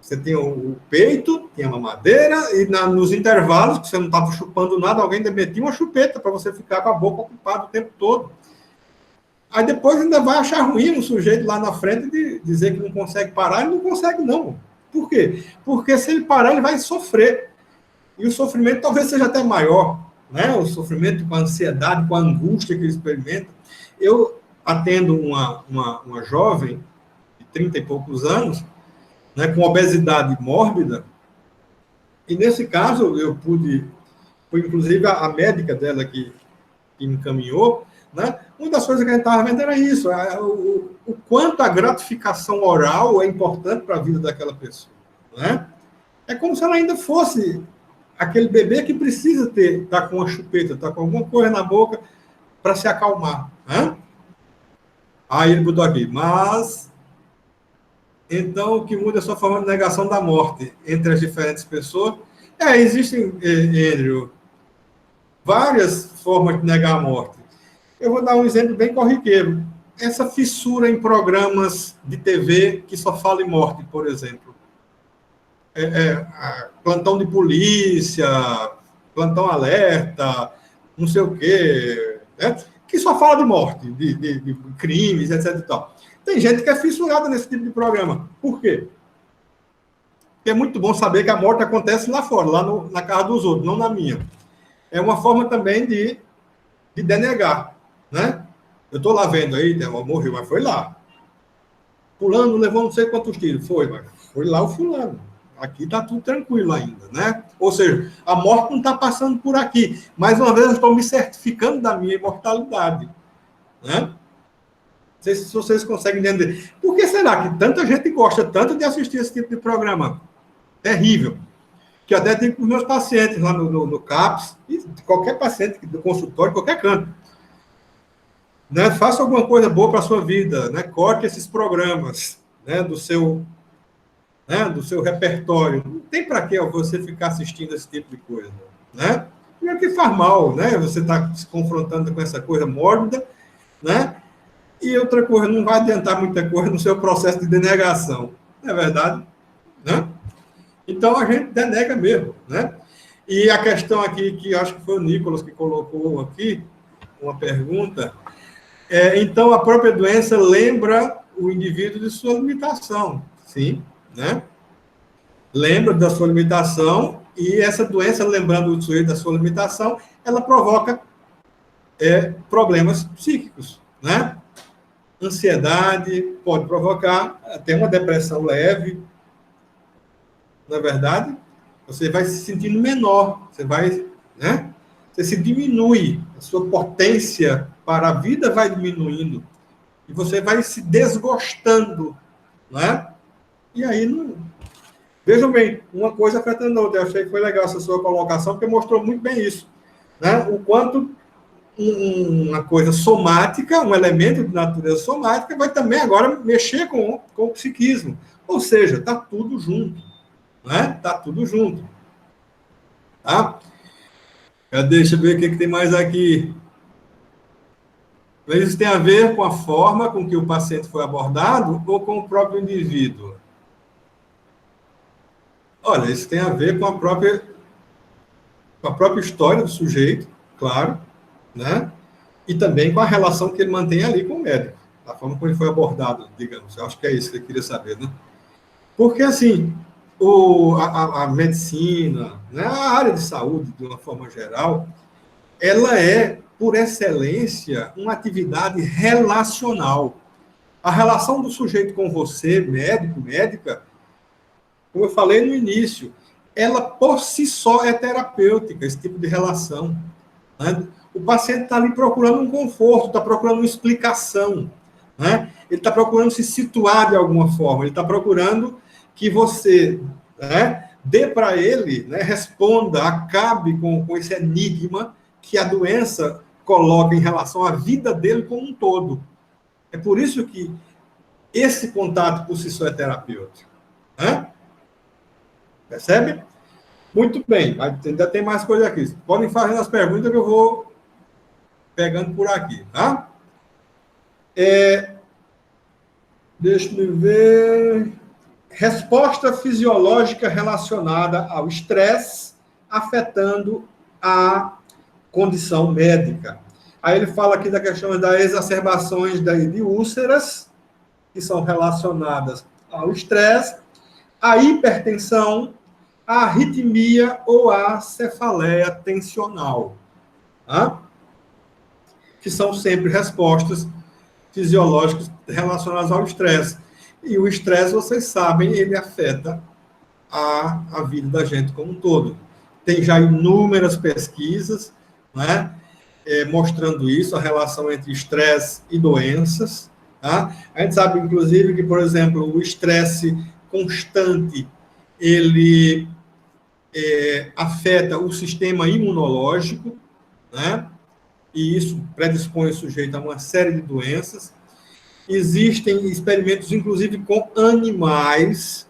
você tinha o peito, tinha a mamadeira, e nos intervalos, que você não estava chupando nada, alguém metia uma chupeta para você ficar com a boca ocupada o tempo todo. Aí depois ainda vai achar ruim o sujeito lá na frente de dizer que não consegue parar, ele não consegue, não. Por quê? Porque se ele parar, ele vai sofrer. E o sofrimento talvez seja até maior, né? O sofrimento com a ansiedade, com a angústia que ele experimenta. Eu atendo uma jovem de 30 e poucos anos, né, com obesidade mórbida, e nesse caso eu foi inclusive a médica dela que me encaminhou, né? Uma das coisas que a gente estava vendo era isso, o quanto a gratificação oral é importante para a vida daquela pessoa. Né? É como se ela ainda fosse aquele bebê que precisa estar com uma chupeta, estar com alguma coisa na boca para se acalmar. Né? Aí ele botou aqui, mas então o que muda é só a forma de negação da morte entre as diferentes pessoas. Existem, Andrew, várias formas de negar a morte. Eu vou dar um exemplo bem corriqueiro. Essa fissura em programas de TV que só fala em morte, por exemplo. Plantão de polícia, plantão alerta, não sei o quê, né? Que só fala de morte, de crimes, etc. E tal. Tem gente que é fissurada nesse tipo de programa. Por quê? Porque é muito bom saber que a morte acontece lá fora, lá na casa dos outros, não na minha. É uma forma também de denegar. Né? Eu estou lá vendo aí, morreu, mas foi lá. Fulano levou não sei quantos tiros. Mas foi lá o fulano. Aqui está tudo tranquilo ainda, né? Ou seja, a morte não está passando por aqui. Mais uma vez, eu estou me certificando da minha imortalidade. Né? Não sei se vocês conseguem entender. Por que será que tanta gente gosta tanto de assistir esse tipo de programa? Terrível. Que até digo para os meus pacientes lá no CAPS, e qualquer paciente do consultório, qualquer canto. Né? Faça alguma coisa boa para a sua vida, né? Corte esses programas, né? do seu repertório. Não tem para que você ficar assistindo esse tipo de coisa. Né? Primeiro que faz mal, né? Você está se confrontando com essa coisa mórbida, né? E outra coisa, não vai adiantar muita coisa no seu processo de denegação. Não é verdade? Né? Então, a gente denega mesmo. Né? E a questão aqui, que acho que foi o Nicolas que colocou aqui, uma pergunta... então, a própria doença lembra o indivíduo de sua limitação, sim, né? Lembra da sua limitação, e essa doença, lembrando o sujeito da sua limitação, ela provoca problemas psíquicos, né? Ansiedade, pode provocar até uma depressão leve, não é verdade? Você vai se sentindo menor, você vai, né? Você se diminui, a sua potência para a vida vai diminuindo, e você vai se desgostando, né? E aí, não... Vejam bem, uma coisa afetando a outra. Eu achei que foi legal essa sua colocação, porque mostrou muito bem isso, né? O quanto uma coisa somática, um elemento de natureza somática, vai também agora mexer com o psiquismo. Ou seja, está tudo junto, né? Está tudo junto. Tá? Deixa eu ver o que tem mais aqui. Isso tem a ver com a forma com que o paciente foi abordado ou com o próprio indivíduo? Olha, isso tem a ver com a própria história do sujeito, claro, né? E também com a relação que ele mantém ali com o médico, a forma como ele foi abordado, digamos. Eu acho que é isso que eu queria saber, né? Porque, assim, a medicina, né, a área de saúde, de uma forma geral, ela é, por excelência, uma atividade relacional. A relação do sujeito com você, médico, médica, como eu falei no início, ela por si só é terapêutica, esse tipo de relação. Né? O paciente está ali procurando um conforto, está procurando uma explicação. Né? Ele está procurando se situar de alguma forma, ele está procurando que você, né, dê para ele, né, responda, acabe com esse enigma que a doença coloca em relação à vida dele como um todo. É por isso que esse contato por si só é terapêutico. Né? Percebe? Muito bem, ainda tem mais coisa aqui. Podem fazer as perguntas que eu vou pegando por aqui, tá? Deixa eu ver. Resposta fisiológica relacionada ao estresse afetando a condição médica. Aí ele fala aqui da questão das exacerbações de úlceras, que são relacionadas ao estresse, à hipertensão, à arritmia ou à cefaleia tensional, tá? Que são sempre respostas fisiológicas relacionadas ao estresse. E o estresse, vocês sabem, ele afeta a vida da gente como um todo. Tem já inúmeras pesquisas, né, mostrando isso, a relação entre estresse e doenças. Tá? A gente sabe, inclusive, que, por exemplo, o estresse constante, ele afeta o sistema imunológico, né? E isso predispõe o sujeito a uma série de doenças. Existem experimentos, inclusive, com animais,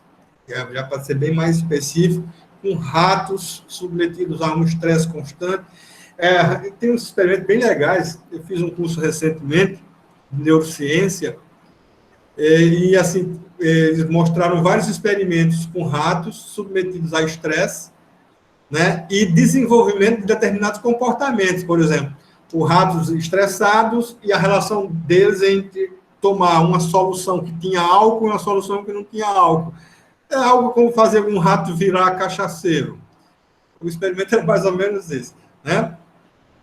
já para ser bem mais específico, com ratos submetidos a um estresse constante. Tem uns experimentos bem legais. Eu fiz um curso recentemente de neurociência, e assim, eles mostraram vários experimentos com ratos submetidos a estresse, né, e desenvolvimento de determinados comportamentos, por exemplo, os ratos estressados e a relação deles entre tomar uma solução que tinha álcool e uma solução que não tinha álcool. É algo como fazer um rato virar cachaceiro. O experimento é mais ou menos isso, né?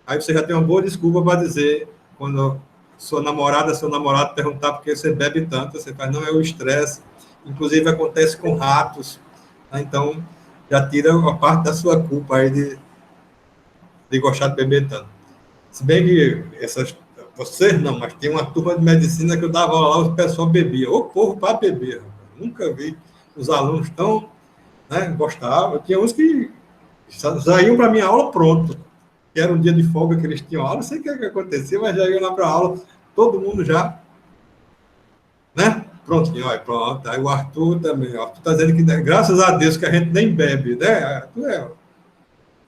Aí você já tem uma boa desculpa para dizer, quando sua namorada, seu namorado perguntar por que você bebe tanto, você faz, não, é o estresse. Inclusive acontece com ratos, né? Então já tira uma parte da sua culpa aí de gostar de beber tanto. Se bem que vocês não, mas tem uma turma de medicina que eu dava lá, o pessoal bebia. Ô povo para beber. Nunca vi os alunos tão, né, gostavam. Tinha uns que saíam para a minha aula pronto. Que era um dia de folga que eles tinham aula. Não sei o que acontecia, mas já iam lá para a aula. Todo mundo já, né? Prontinho, olha, pronto. Aí o Arthur também. O Arthur está dizendo que, graças a Deus, que a gente nem bebe, né? Arthur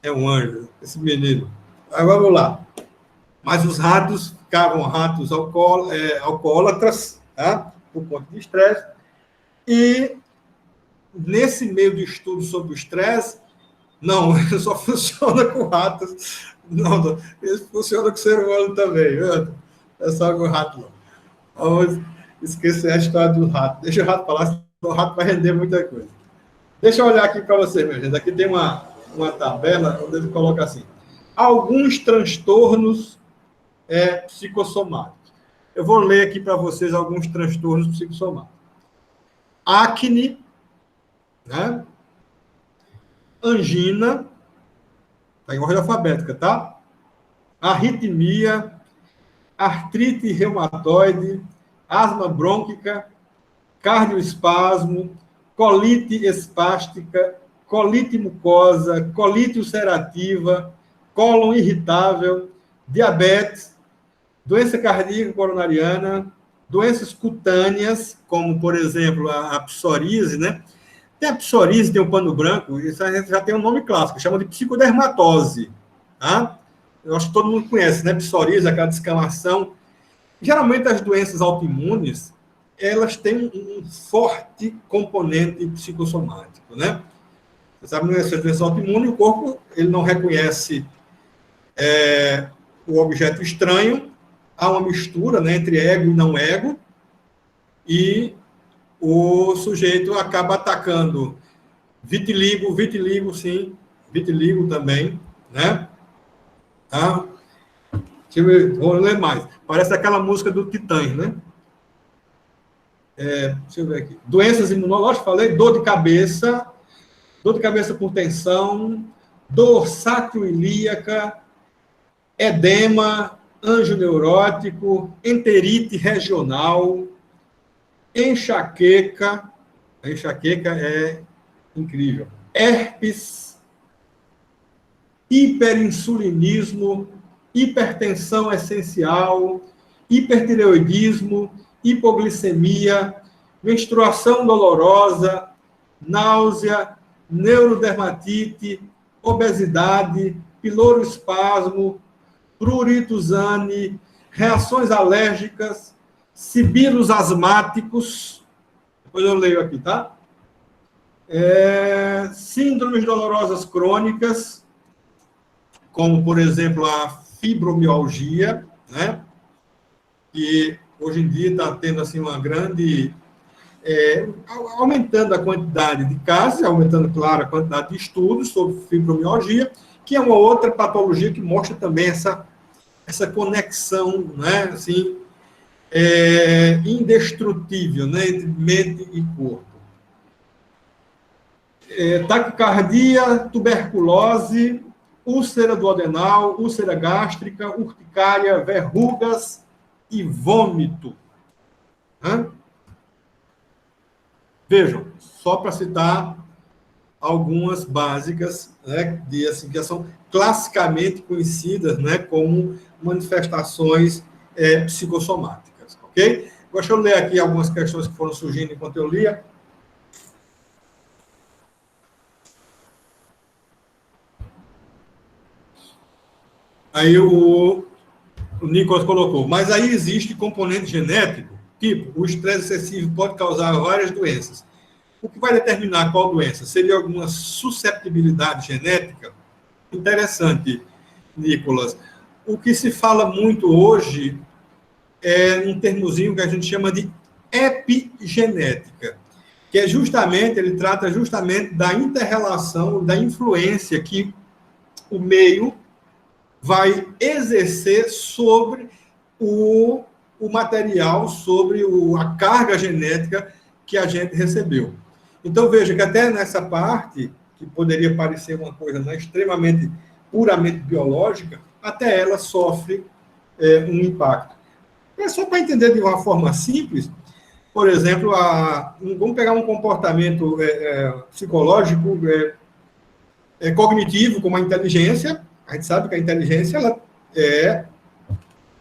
é um anjo, esse menino. Aí vamos lá. Mas os ratos ficavam ratos alcoólatras, tá? Por conta de estresse. E nesse meio de estudo sobre o estresse, não, ele só funciona com ratos. Não, ele funciona com ser humano também. Não é só com rato, não. Vamos esquecer a história do rato. Deixa o rato falar, senão o rato vai render muita coisa. Deixa eu olhar aqui para vocês, meu gente. Aqui tem uma tabela onde ele coloca assim: alguns transtornos psicossomáticos. Eu vou ler aqui para vocês alguns transtornos psicossomáticos. Acne, né? Angina, está em ordem alfabética, tá? Arritmia, artrite reumatoide, asma brônquica, cardioespasmo, colite espástica, colite mucosa, colite ulcerativa, cólon irritável, diabetes, doença cardíaca coronariana, doenças cutâneas, como, por exemplo, a psoríase, né? Tem a psoríase, tem o pano branco, isso já tem um nome clássico, chama de psicodermatose, tá? Eu acho que todo mundo conhece, né? Psoríase, aquela descamação. Geralmente, as doenças autoimunes, elas têm um forte componente psicossomático, né? Você sabe, nessa doença autoimune, o corpo ele não reconhece o objeto estranho, há uma mistura, né, entre ego e não ego, e o sujeito acaba atacando Vitiligo, sim. Vitiligo também, né? Tá? Deixa eu ver, vou ler mais. Parece aquela música do Titãs, né? Deixa eu ver aqui. Doenças imunológicas, falei, dor de cabeça por tensão, dor sacroiliaca, edema, anjo neurótico, enterite regional, enxaqueca. A enxaqueca é incrível. Herpes, hiperinsulinismo, hipertensão essencial, hipertireoidismo, hipoglicemia, menstruação dolorosa, náusea, neurodermatite, obesidade, piloroespasmo, prurituzane, reações alérgicas, sibilos asmáticos. Depois eu leio aqui, tá? Síndromes dolorosas crônicas, como, por exemplo, a fibromialgia, né? Que hoje em dia está tendo assim, uma grande... aumentando a quantidade de casos, aumentando, claro, a quantidade de estudos sobre fibromialgia, que é uma outra patologia que mostra também essa conexão, né? Assim, indestrutível, né? Entre mente e corpo. Taquicardia, tuberculose, úlcera duodenal, úlcera gástrica, urticária, verrugas e vômito. Hã? Vejam, só para citar algumas básicas, né, assim, que são classicamente conhecidas, né, como manifestações psicossomáticas, ok? Deixa eu ler aqui algumas questões que foram surgindo enquanto eu lia. Aí o Nicolas colocou, mas aí existe componente genético, tipo, o estresse excessivo pode causar várias doenças. O que vai determinar qual doença? Seria alguma susceptibilidade genética? Interessante, Nicolas. O que se fala muito hoje é um termozinho que a gente chama de epigenética, que é justamente, ele trata justamente da inter-relação, da influência que o meio vai exercer sobre o material, sobre a carga genética que a gente recebeu. Então, veja que até nessa parte, que poderia parecer uma coisa, né, extremamente, puramente biológica, até ela sofre um impacto. É só para entender de uma forma simples, por exemplo, vamos pegar um comportamento psicológico, cognitivo, como a inteligência. A gente sabe que a inteligência ela é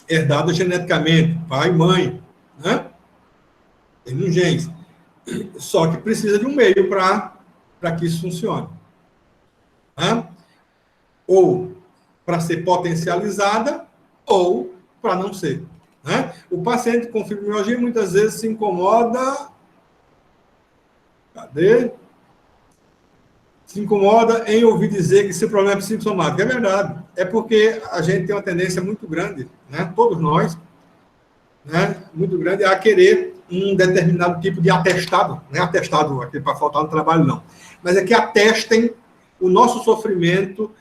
herdada geneticamente, pai e mãe, né? Tem um genes. Só que precisa de um meio para que isso funcione. Né? Ou para ser potencializada, ou para não ser. Né? O paciente com fibromialgia muitas vezes se incomoda. Cadê? Se incomoda em ouvir dizer que seu problema é psicossomático. É verdade. É porque a gente tem uma tendência muito grande, né? Todos nós, né? Muito grande, a querer um determinado tipo de atestado. Não é atestado aqui para faltar no trabalho, não. Mas é que atestem o nosso sofrimento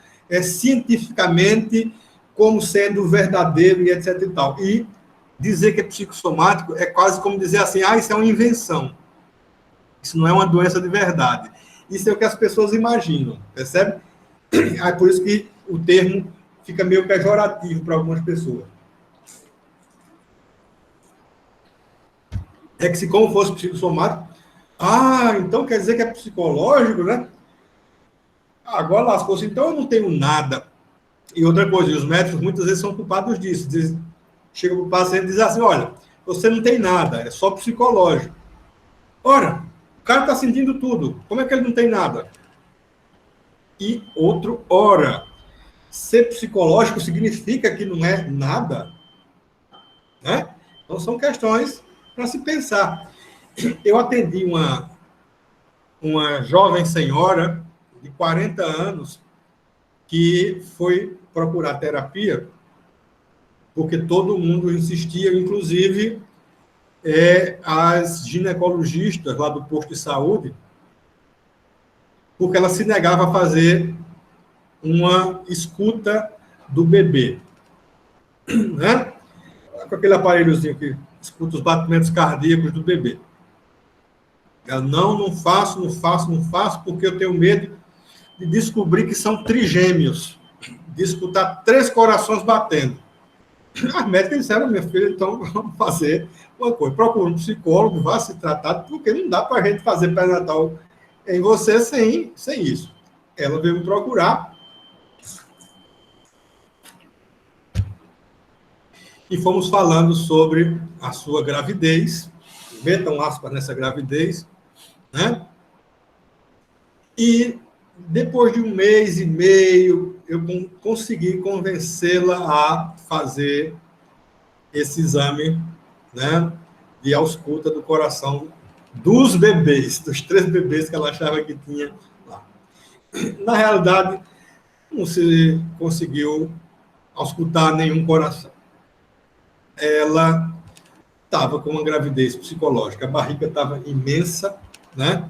cientificamente como sendo verdadeiro e etc. e tal. E dizer que é psicossomático é quase como dizer assim, isso é uma invenção. Isso não é uma doença de verdade. Isso é o que as pessoas imaginam, percebe? É por isso que o termo fica meio pejorativo para algumas pessoas. É que se como fosse psicossomático, então quer dizer que é psicológico, né? Agora lascou-se, então eu não tenho nada. E outra coisa, os médicos muitas vezes são culpados disso. Chega para o paciente e diz assim, olha, você não tem nada, é só psicológico. Ora, o cara está sentindo tudo, como é que ele não tem nada? E ora, ser psicológico significa que não é nada? Né? Então são questões para se pensar. Eu atendi uma jovem senhora de 40 anos que foi procurar terapia porque todo mundo insistia, inclusive as ginecologistas lá do posto de saúde, porque ela se negava a fazer uma escuta do bebê, né? Com aquele aparelhozinho que escuta os batimentos cardíacos do bebê. Ela, não faço, porque eu tenho medo de descobrir que são trigêmeos, de escutar 3 corações batendo. As médicas disseram, minha filha, então vamos fazer uma coisa. Procura um psicólogo, vá se tratar, porque não dá para a gente fazer pré-natal em você sem isso. Ela veio me procurar e fomos falando sobre a sua gravidez, metam aspas nessa gravidez, né? E depois de 1 mês e meio, eu consegui convencê-la a fazer esse exame, né, de ausculta do coração dos bebês, dos 3 bebês que ela achava que tinha lá. Na realidade, não se conseguiu auscultar nenhum coração. Ela estava com uma gravidez psicológica, a barriga estava imensa, né?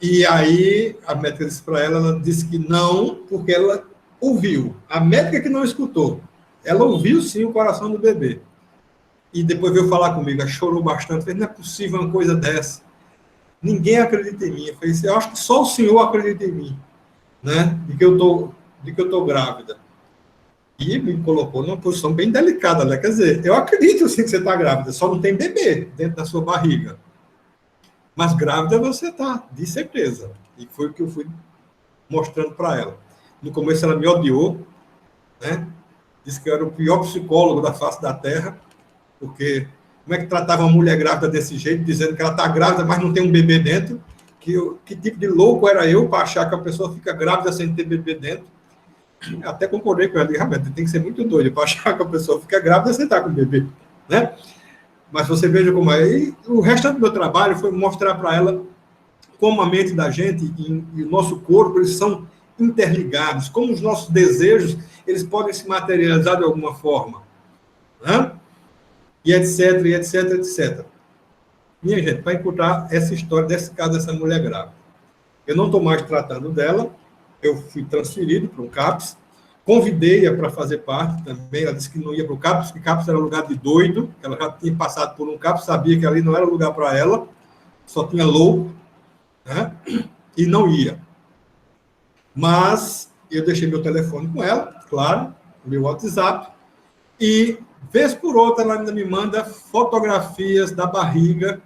E aí a médica disse para ela, ela disse que não, porque ela ouviu. A médica que não escutou, ela ouviu sim o coração do bebê. E depois veio falar comigo, ela chorou bastante, fez, não é possível uma coisa dessa. Ninguém acredita em mim. Eu falei, eu acho que só o senhor acredita em mim, né? De que eu tô grávida. E me colocou numa posição bem delicada, né? Quer dizer, eu acredito sim que você está grávida, só não tem bebê dentro da sua barriga. Mas grávida você está, de certeza. E foi o que eu fui mostrando para ela. No começo ela me odiou, né? Disse que eu era o pior psicólogo da face da Terra, porque como é que tratava uma mulher grávida desse jeito, dizendo que ela está grávida, mas não tem um bebê dentro? Que tipo de louco era eu para achar que a pessoa fica grávida sem ter bebê dentro? Até concordei com ela, realmente, tem que ser muito doido para achar que a pessoa fica grávida sem estar com o bebê, né? Mas você veja como é. E o resto do meu trabalho foi mostrar para ela como a mente da gente e o nosso corpo, eles são interligados, como os nossos desejos, eles podem se materializar de alguma forma, né? E etc, e etc, etc. Minha gente, para encontrar essa história desse caso dessa mulher grávida. Eu não estou mais tratando dela, eu fui transferido para um CAPS, convidei-a para fazer parte também, ela disse que não ia para o CAPS, que CAPS era lugar de doido, ela já tinha passado por um CAPS, sabia que ali não era lugar para ela, só tinha louco, né? E não ia. Mas eu deixei meu telefone com ela, claro, meu WhatsApp, e vez por outra ela ainda me manda fotografias da barriga,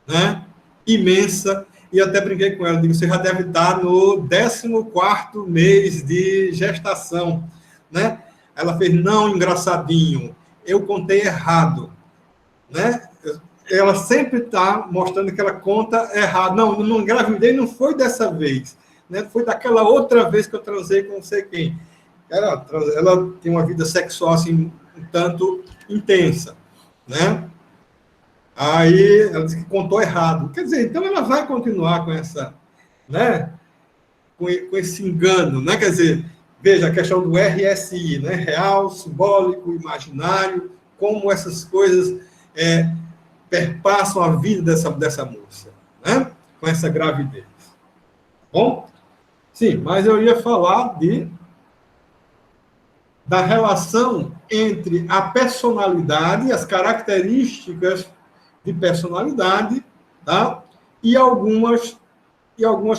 né, imensa, e até brinquei com ela, digo, você já deve estar no 14º mês de gestação, né? Ela fez, não, engraçadinho, eu contei errado, né? Ela sempre está mostrando que ela conta errado. Não engravidei, não foi dessa vez, né? Foi daquela outra vez que eu transei com não sei quem. Ela tem uma vida sexual assim, um tanto intensa, né? Aí ela disse que contou errado. Quer dizer, então ela vai continuar com essa, né? Com esse engano, né? Quer dizer, veja a questão do RSI, né? Real, simbólico, imaginário, como essas coisas perpassam a vida dessa moça, né? Com essa gravidez. Bom? Sim, mas eu ia falar da relação entre a personalidade, as características de personalidade, tá? E algumas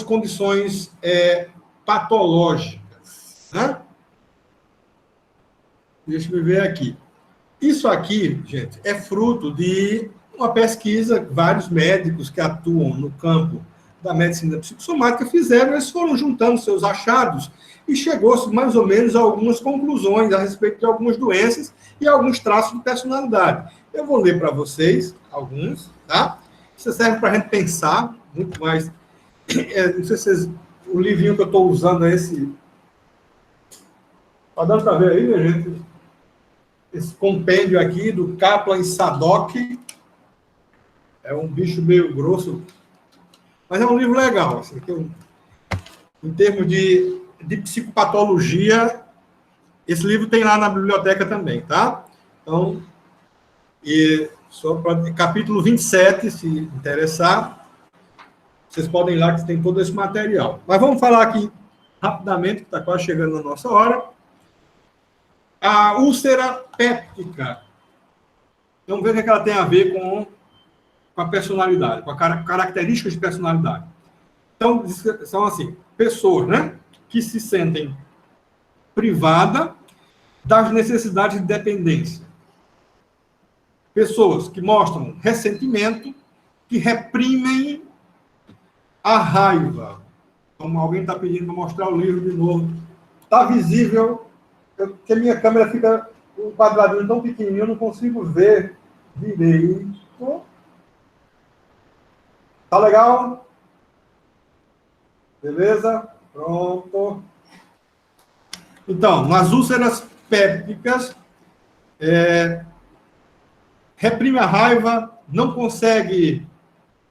condições patológicas, né? Deixa eu ver aqui. Isso aqui, gente, é fruto de uma pesquisa, vários médicos que atuam no campo da medicina psicossomática fizeram, eles foram juntando seus achados e chegou-se mais ou menos a algumas conclusões a respeito de algumas doenças e alguns traços de personalidade. Eu vou ler para vocês alguns, tá? Isso serve para a gente pensar muito mais. Não sei se vocês, o livrinho que eu estou usando é esse. Está dando para ver aí, minha gente? Esse compêndio aqui do Kaplan e Sadok. É um bicho meio grosso, mas é um livro legal. Assim, em termos de psicopatologia, esse livro tem lá na biblioteca também, tá? Então, só para capítulo 27, se interessar, Vocês podem ir lá que tem todo esse material. Mas vamos falar aqui rapidamente, que está quase chegando na nossa hora. A úlcera péptica. Vamos ver o que ela tem a ver com a personalidade, com a características de personalidade. Então, são assim, pessoas, né, que se sentem privadas das necessidades de dependência. Pessoas que mostram ressentimento, que reprimem a raiva. Como alguém está pedindo para mostrar o livro de novo. Está visível, porque a minha câmera fica um quadradinho tão pequenininho, eu não consigo ver direito. Tá legal? Beleza? Pronto. Então, nas úlceras pépticas, reprime a raiva, não consegue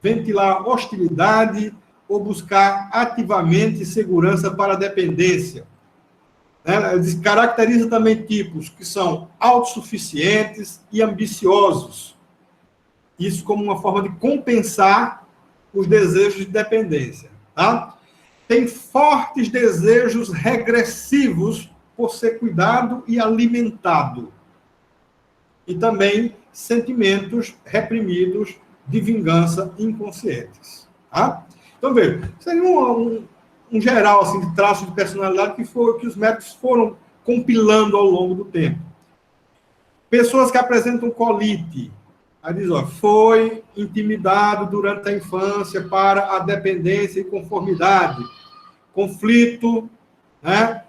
ventilar hostilidade ou buscar ativamente segurança para a dependência. Caracteriza também tipos que são autossuficientes e ambiciosos. Isso como uma forma de compensar os desejos de dependência. Tá? Tem fortes desejos regressivos por ser cuidado e alimentado. E também sentimentos reprimidos de vingança inconscientes. Tá? Então, veja, seria um geral assim, de traços de personalidade que os médicos foram compilando ao longo do tempo. Pessoas que apresentam colite. Aí diz, ó, foi intimidado durante a infância para a dependência e conformidade. Conflito, né?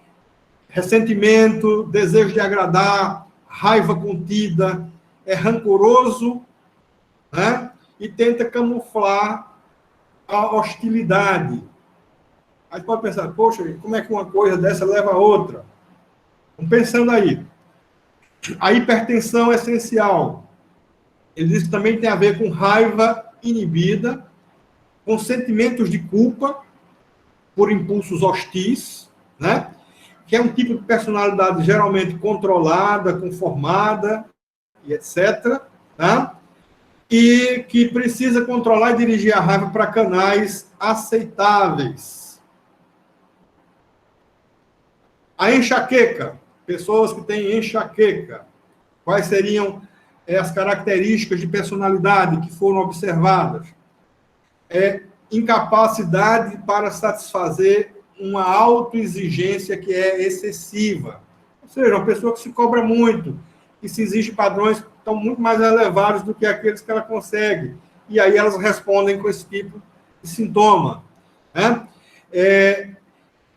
Ressentimento, desejo de agradar, raiva contida, é rancoroso, né? E tenta camuflar a hostilidade. Aí pode pensar, poxa, como é que uma coisa dessa leva a outra? Vamos pensando aí. A hipertensão é essencial. Ele diz que também tem a ver com raiva inibida, com sentimentos de culpa por impulsos hostis, né? Que é um tipo de personalidade geralmente controlada, conformada, e etc. Tá? E que precisa controlar e dirigir a raiva para canais aceitáveis. A enxaqueca. Pessoas que têm enxaqueca. Quais seriam as características de personalidade que foram observadas? Incapacidade para satisfazer uma autoexigência que é excessiva. Ou seja, uma pessoa que se cobra muito, que se exige padrões que estão muito mais elevados do que aqueles que ela consegue. E aí elas respondem com esse tipo de sintoma. Né?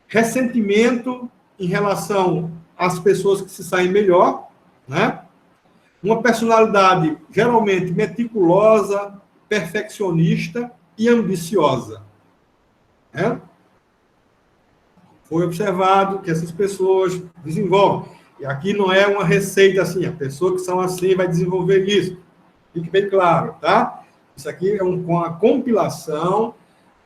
Ressentimento em relação às pessoas que se saem melhor, né? Uma personalidade geralmente meticulosa, perfeccionista e ambiciosa. Né? Foi observado que essas pessoas desenvolvem. E aqui não é uma receita assim, a pessoa que são assim vai desenvolver isso. Fique bem claro, tá? Isso aqui é uma compilação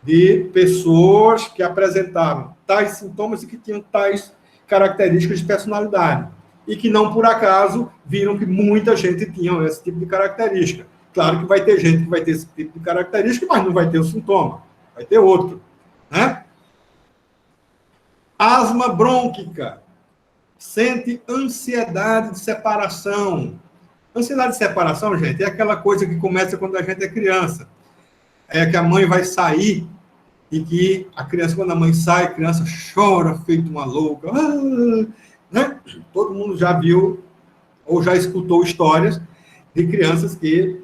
de pessoas que apresentaram tais sintomas e que tinham tais características de personalidade. E que não, por acaso, viram que muita gente tinha esse tipo de característica. Claro que vai ter gente que vai ter esse tipo de característica, mas não vai ter o sintoma. Vai ter outro. Né? Asma brônquica. Sente ansiedade de separação. Ansiedade de separação, gente, é aquela coisa que começa quando a gente é criança. É que a mãe vai sair e que a criança, quando a mãe sai, a criança chora feito uma louca. Né? Todo mundo já viu ou já escutou histórias de crianças que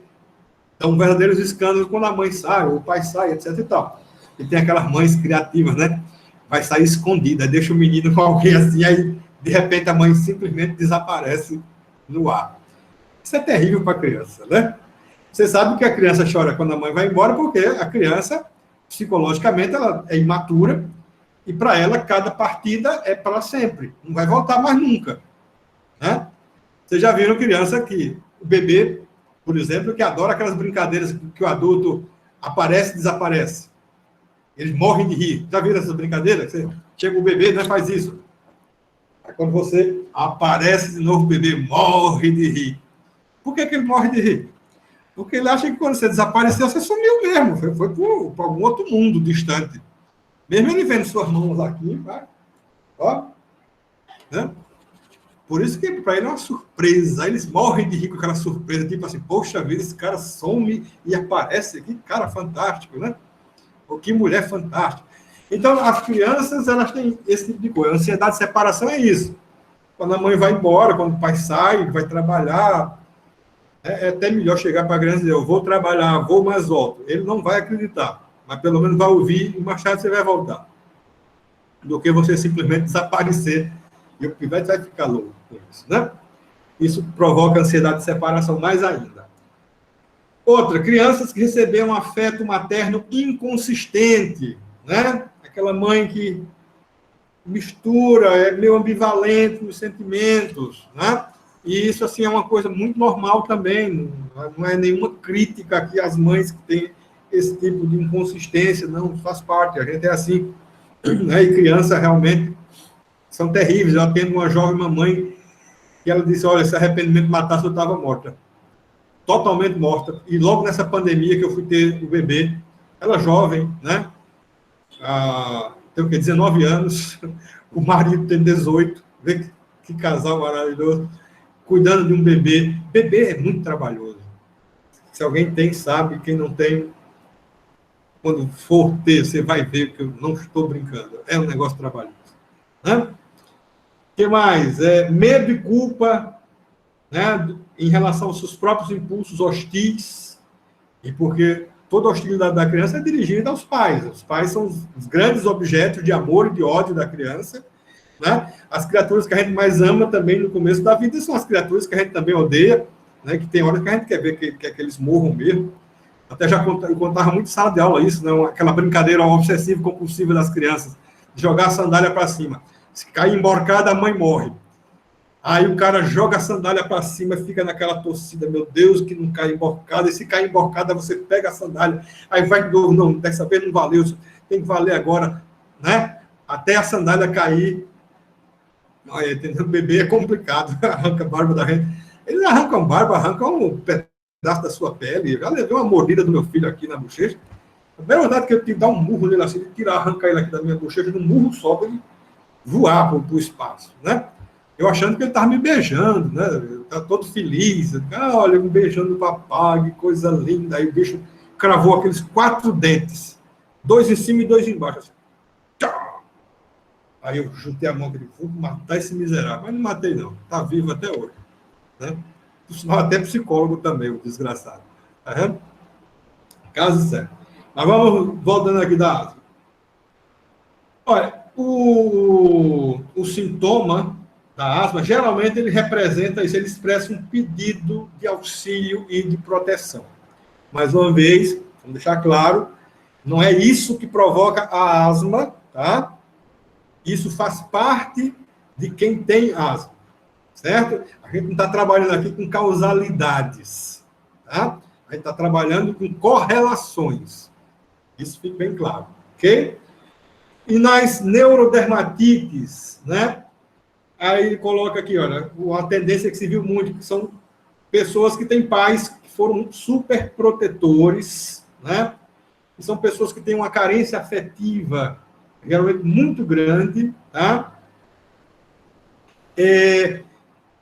dão verdadeiros escândalos quando a mãe sai, ou o pai sai, etc. e tal. E tem aquelas mães criativas, né? Vai sair escondida, deixa o menino com alguém assim, aí, de repente, a mãe simplesmente desaparece no ar. Isso é terrível para a criança, né? Você sabe que a criança chora quando a mãe vai embora, porque a criança, psicologicamente, ela é imatura, e para ela, cada partida é para sempre. Não vai voltar mais nunca. Né? Vocês já viram criança que, o bebê, por exemplo, que adora aquelas brincadeiras que o adulto aparece e desaparece. Eles morrem de rir. Já viram essas brincadeiras? Você chega o bebê, não faz isso. Aí quando você aparece de novo, o bebê morre de rir. Por que ele morre de rir? Porque ele acha que quando você desapareceu, você sumiu mesmo. Foi para algum outro mundo distante. Mesmo ele vendo suas mãos aqui, vai. Ó, né? Por isso que para ele é uma surpresa. Aí eles morrem de rir com aquela surpresa, tipo assim, poxa vida, esse cara some e aparece aqui, cara fantástico, né? Ou que mulher fantástica. Então, as crianças, elas têm esse tipo de coisa. A ansiedade de separação é isso. Quando a mãe vai embora, quando o pai sai, vai trabalhar, é até melhor chegar para a criança e dizer, eu vou trabalhar, vou, mas volto. Ele não vai acreditar, mas pelo menos vai ouvir e mais tarde você vai voltar. Do que você simplesmente desaparecer e o pivete vai ficar louco com isso, né? Isso provoca ansiedade de separação mais ainda. Outra, crianças que receberam afeto materno inconsistente, né? Aquela mãe que mistura, é meio ambivalente nos sentimentos, né? E isso, assim, é uma coisa muito normal também, não é nenhuma crítica aqui às mães que têm esse tipo de inconsistência, não, faz parte, a gente é assim, né? E crianças realmente são terríveis. Eu atendo uma jovem mamãe que ela disse, olha, se arrependimento matasse, eu estava morta. Totalmente morta. E logo nessa pandemia que eu fui ter o bebê, ela jovem, né? Tem o quê? 19 anos, o marido tem 18, vê que casal maravilhoso, cuidando de um bebê. Bebê é muito trabalhoso. Se alguém tem, sabe, quem não tem, quando for ter, você vai ver que eu não estou brincando. É um negócio trabalhoso. Né? O que mais? Medo e culpa, né, em relação aos seus próprios impulsos hostis, e porque toda a hostilidade da criança é dirigida aos pais. Os pais são os grandes objetos de amor e de ódio da criança. Né? As criaturas que a gente mais ama também no começo da vida são as criaturas que a gente também odeia, né? Que tem horas que a gente quer ver que eles morram mesmo. Até já eu contava muito em sala de aula isso, né? Aquela brincadeira obsessiva-compulsiva das crianças, de jogar a sandália para cima. Se cair emborcada, a mãe morre. Aí o cara joga a sandália para cima, fica naquela torcida, meu Deus, que não cai emborcada. E se cai emborcada, você pega a sandália, aí vai de novo, não, dessa vez não valeu, tem que valer agora, né? Até a sandália cair. Olha, entendeu? O bebê é complicado, arranca a barba da gente. Eles arrancam barba, arrancam um pedaço da sua pele. Eu já levei uma mordida do meu filho aqui na bochecha. A verdade é que eu tive que dar um murro nele assim, arrancar ele aqui da minha bochecha, de um murro só para ele voar para o espaço, né? Eu achando que ele estava me beijando, né? Tá todo feliz. Olha, um beijando o papai, que coisa linda. Aí o bicho cravou aqueles 4 dentes, 2 em cima e 2 embaixo. Assim. Aí eu juntei a mão e vou matar esse miserável. Mas não matei, não. Está vivo até hoje. Né? Por sinal, até psicólogo também, o desgraçado. Tá vendo? Caso certo. Mas vamos voltando aqui da asma. Olha, o sintoma da asma, geralmente ele representa isso, ele expressa um pedido de auxílio e de proteção. Mais uma vez, vamos deixar claro, não é isso que provoca a asma, tá? Isso faz parte de quem tem asma, certo? A gente não está trabalhando aqui com causalidades, tá? A gente está trabalhando com correlações. Isso fica bem claro, ok? E nas neurodermatites, né? Aí ele coloca aqui, olha, uma tendência que se viu muito, que são pessoas que têm pais que foram super protetores, né? E são pessoas que têm uma carência afetiva realmente muito grande, tá?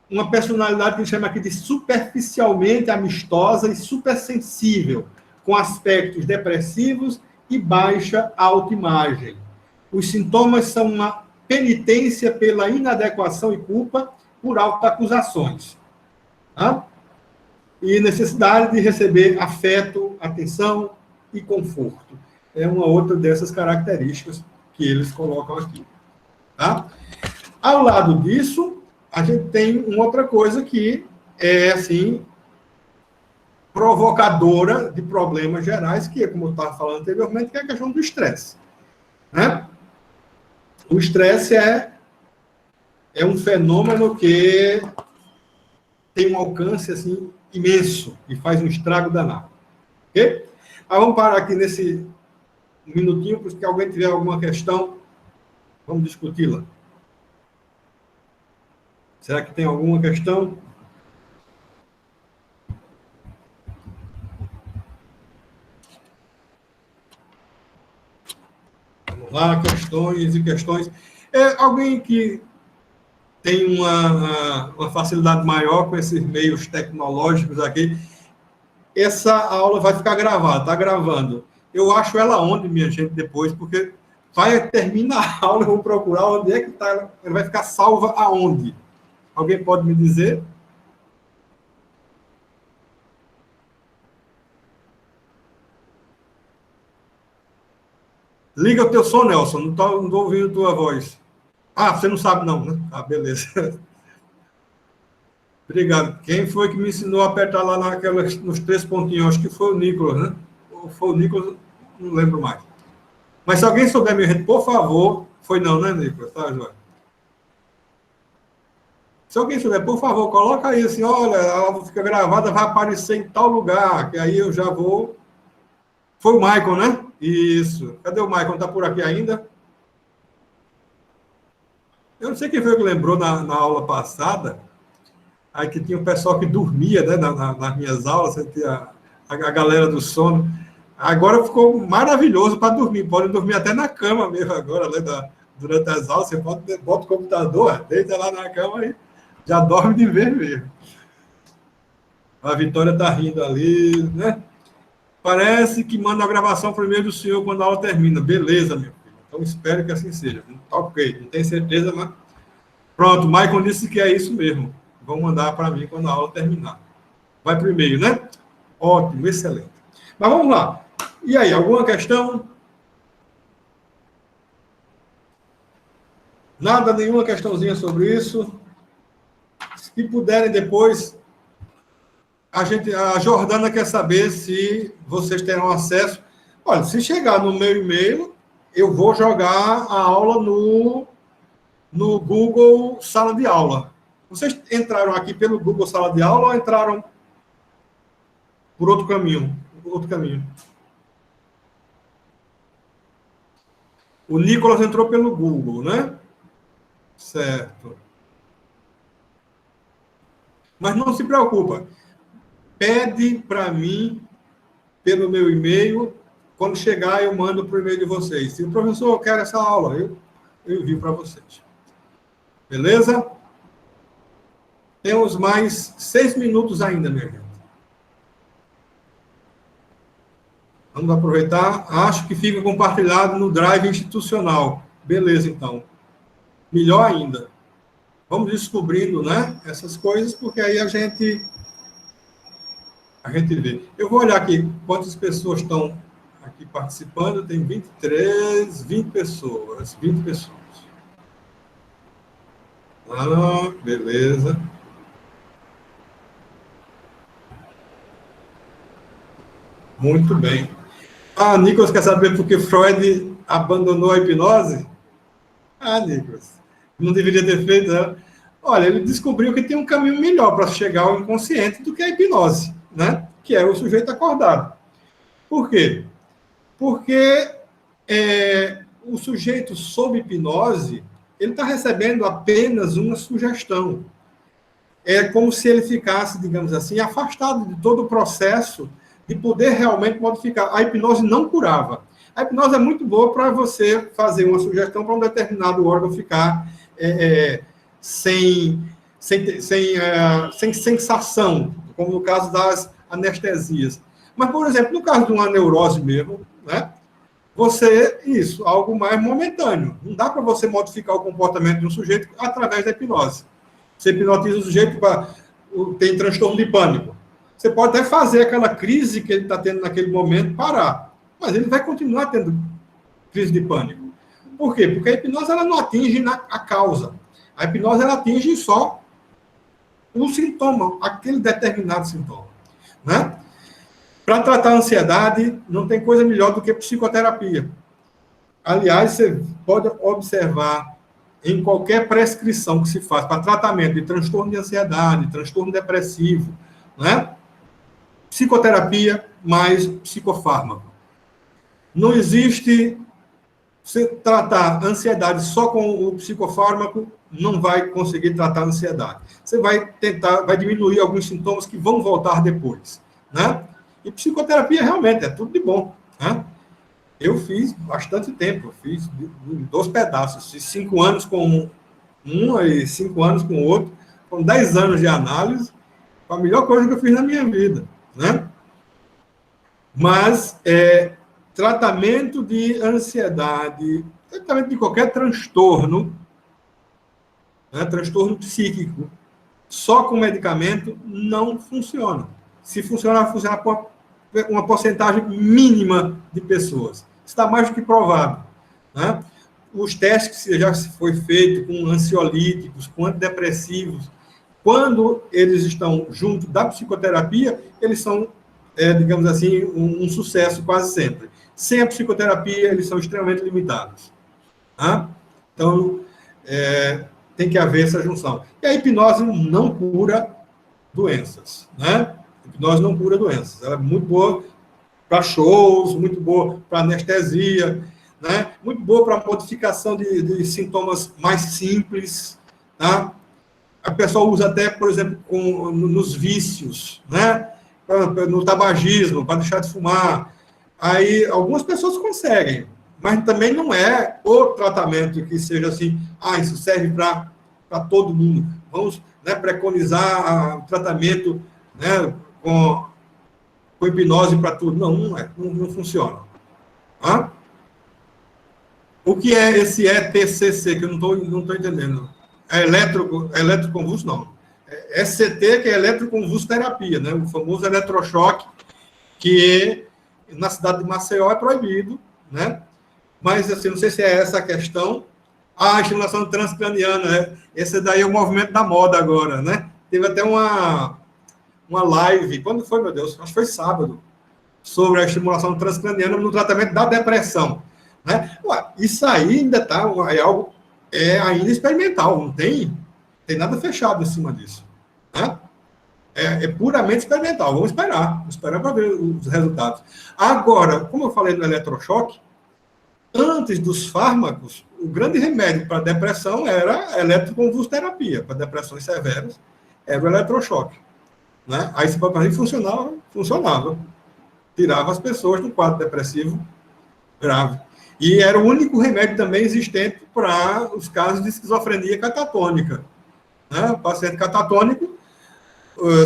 Uma personalidade que a gente chama aqui de superficialmente amistosa e supersensível, com aspectos depressivos e baixa autoimagem. Os sintomas são uma penitência pela inadequação e culpa por autoacusações. Tá? E necessidade de receber afeto, atenção e conforto. É uma outra dessas características que eles colocam aqui. Tá? Ao lado disso, a gente tem uma outra coisa que é, assim, provocadora de problemas gerais, que é, como eu estava falando anteriormente, que é a questão do estresse. Né? O estresse é um fenômeno que tem um alcance assim, imenso e faz um estrago danado. Ok? Mas vamos parar aqui nesse minutinho, para se alguém tiver alguma questão, vamos discuti-la. Será que tem alguma questão? lá, questões e questões. Alguém que tem uma facilidade maior com esses meios tecnológicos aqui, essa aula vai ficar gravada, está gravando. Eu acho ela onde, minha gente, depois, porque vai terminar a aula, eu vou procurar onde é que está, ela vai ficar salva aonde? Alguém pode me dizer? Liga o teu som, Nelson, não estou ouvindo a tua voz. Ah, você não sabe não, né? Ah, beleza. Obrigado. Quem foi que me ensinou a apertar lá nos 3 pontinhos? Acho que foi o Nicolas, né? Ou foi o Nicolas, não lembro mais. Mas se alguém souber me responder, por favor, foi não, né, Nicolas? Tá, João? Se alguém souber, por favor, coloca aí assim, olha, ela fica gravada, vai aparecer em tal lugar, que aí eu já vou... Foi o Michael, né? Isso. Cadê o Michael? Está por aqui ainda? Eu não sei quem foi que lembrou na aula passada, aí que tinha um pessoal que dormia, né, nas minhas aulas, você tinha a galera do sono. Agora ficou maravilhoso para dormir, pode dormir até na cama mesmo agora, né, durante as aulas, você bota o computador, deita lá na cama e já dorme de vez mesmo. A Vitória está rindo ali, né? Parece que manda a gravação primeiro do senhor quando a aula termina. Beleza, meu filho. Então espero que assim seja. Ok, não tenho certeza, mas... Pronto, o Maicon disse que é isso mesmo. Vão mandar para mim quando a aula terminar. Vai para o e-mail, né? Ótimo, excelente. Mas vamos lá. E aí, alguma questão? Nada, nenhuma questãozinha sobre isso? Se puderem depois, a Jordana quer saber se vocês terão acesso. Olha, se chegar no meu e-mail, eu vou jogar a aula no Google Sala de Aula. Vocês entraram aqui pelo Google Sala de Aula ou entraram por outro caminho? O Nicolas entrou pelo Google, né? Certo. Mas não se preocupa. Pede para mim pelo meu e-mail. Quando chegar, eu mando para o e-mail de vocês. Se o professor quer essa aula, eu envio para vocês. Beleza? Temos mais 6 minutos ainda, minha gente. Vamos aproveitar. Acho que fica compartilhado no Drive institucional. Beleza, então. Melhor ainda. Vamos descobrindo, né, essas coisas, porque aí a gente vê. Eu vou olhar aqui quantas pessoas estão aqui participando. Tem 20 pessoas. Ah, beleza. Muito bem. Ah, Nicolas quer saber por que Freud abandonou a hipnose? Ah, Nicolas, não deveria ter feito, né? Olha, ele descobriu que tem um caminho melhor para chegar ao inconsciente do que a hipnose, né? Que é o sujeito acordado. Por quê? Porque o sujeito sob hipnose, ele está recebendo apenas uma sugestão. É como se ele ficasse, digamos assim, afastado de todo o processo de poder realmente modificar. A hipnose não curava. A hipnose é muito boa para você fazer uma sugestão para um determinado órgão ficar sem sensação, como no caso das anestesias. Mas, por exemplo, no caso de uma neurose mesmo, né, algo mais momentâneo. Não dá para você modificar o comportamento de um sujeito através da hipnose. Você hipnotiza o sujeito tem transtorno de pânico. Você pode até fazer aquela crise que ele está tendo naquele momento parar, mas ele vai continuar tendo crise de pânico. Por quê? Porque a hipnose ela não atinge a causa. A hipnose ela atinge só o sintoma, aquele determinado sintoma. Né? Para tratar a ansiedade, não tem coisa melhor do que psicoterapia. Aliás, você pode observar em qualquer prescrição que se faz para tratamento de transtorno de ansiedade, transtorno depressivo, né? Psicoterapia mais psicofármaco. Não existe você tratar ansiedade só com o psicofármaco, não vai conseguir tratar a ansiedade. Você vai diminuir alguns sintomas que vão voltar depois, né? E psicoterapia realmente é tudo de bom, né? Eu fiz bastante tempo, eu fiz em 2 pedaços, fiz 5 anos com um e 5 anos com o outro, foram 10 anos de análise, foi a melhor coisa que eu fiz na minha vida, né? Mas tratamento de ansiedade, tratamento de qualquer transtorno, né, transtorno psíquico, só com medicamento não funciona. Se funcionar, funciona por uma porcentagem mínima de pessoas. Está mais do que provado, né? Os testes que já foi feito com ansiolíticos, com antidepressivos, quando eles estão junto da psicoterapia, eles são, digamos assim, um sucesso quase sempre. Sem a psicoterapia, eles são extremamente limitados. Tá? Então, tem que haver essa junção. E a hipnose não cura doenças, né? A hipnose não cura doenças. Ela é muito boa para shows, muito boa para anestesia, né? Muito boa para modificação de sintomas mais simples, tá? A pessoa usa até, por exemplo, nos vícios, né? No tabagismo, para deixar de fumar. Aí, algumas pessoas conseguem, mas também não é o tratamento que seja assim, isso serve para todo mundo. Vamos, né, preconizar o tratamento, né, com hipnose para tudo. Não, não funciona. Tá? O que é esse ETCC, que eu não estou entendendo? É eletroconvulso, não. É ECT, que é eletroconvulso terapia, né? O famoso eletrochoque, que na cidade de Maceió é proibido, né? Mas, assim, não sei se é essa a questão. A estimulação transcraniana, né? Esse daí é o movimento da moda agora, né? Teve até uma live, quando foi, meu Deus? Acho que foi sábado, sobre a estimulação transcraniana no tratamento da depressão, né? Isso aí ainda está, é algo ainda experimental, não tem nada fechado em cima disso, né? É puramente experimental, vamos esperar para ver os resultados. Agora, como eu falei do eletrochoque, antes dos fármacos, o grande remédio para a depressão era a eletroconvulsoterapia. Para depressões severas, era o eletrochoque. Né? Aí, se para mim funcionava. Tirava as pessoas do quadro depressivo grave. E era o único remédio também existente para os casos de esquizofrenia catatônica. Né? O paciente catatônico,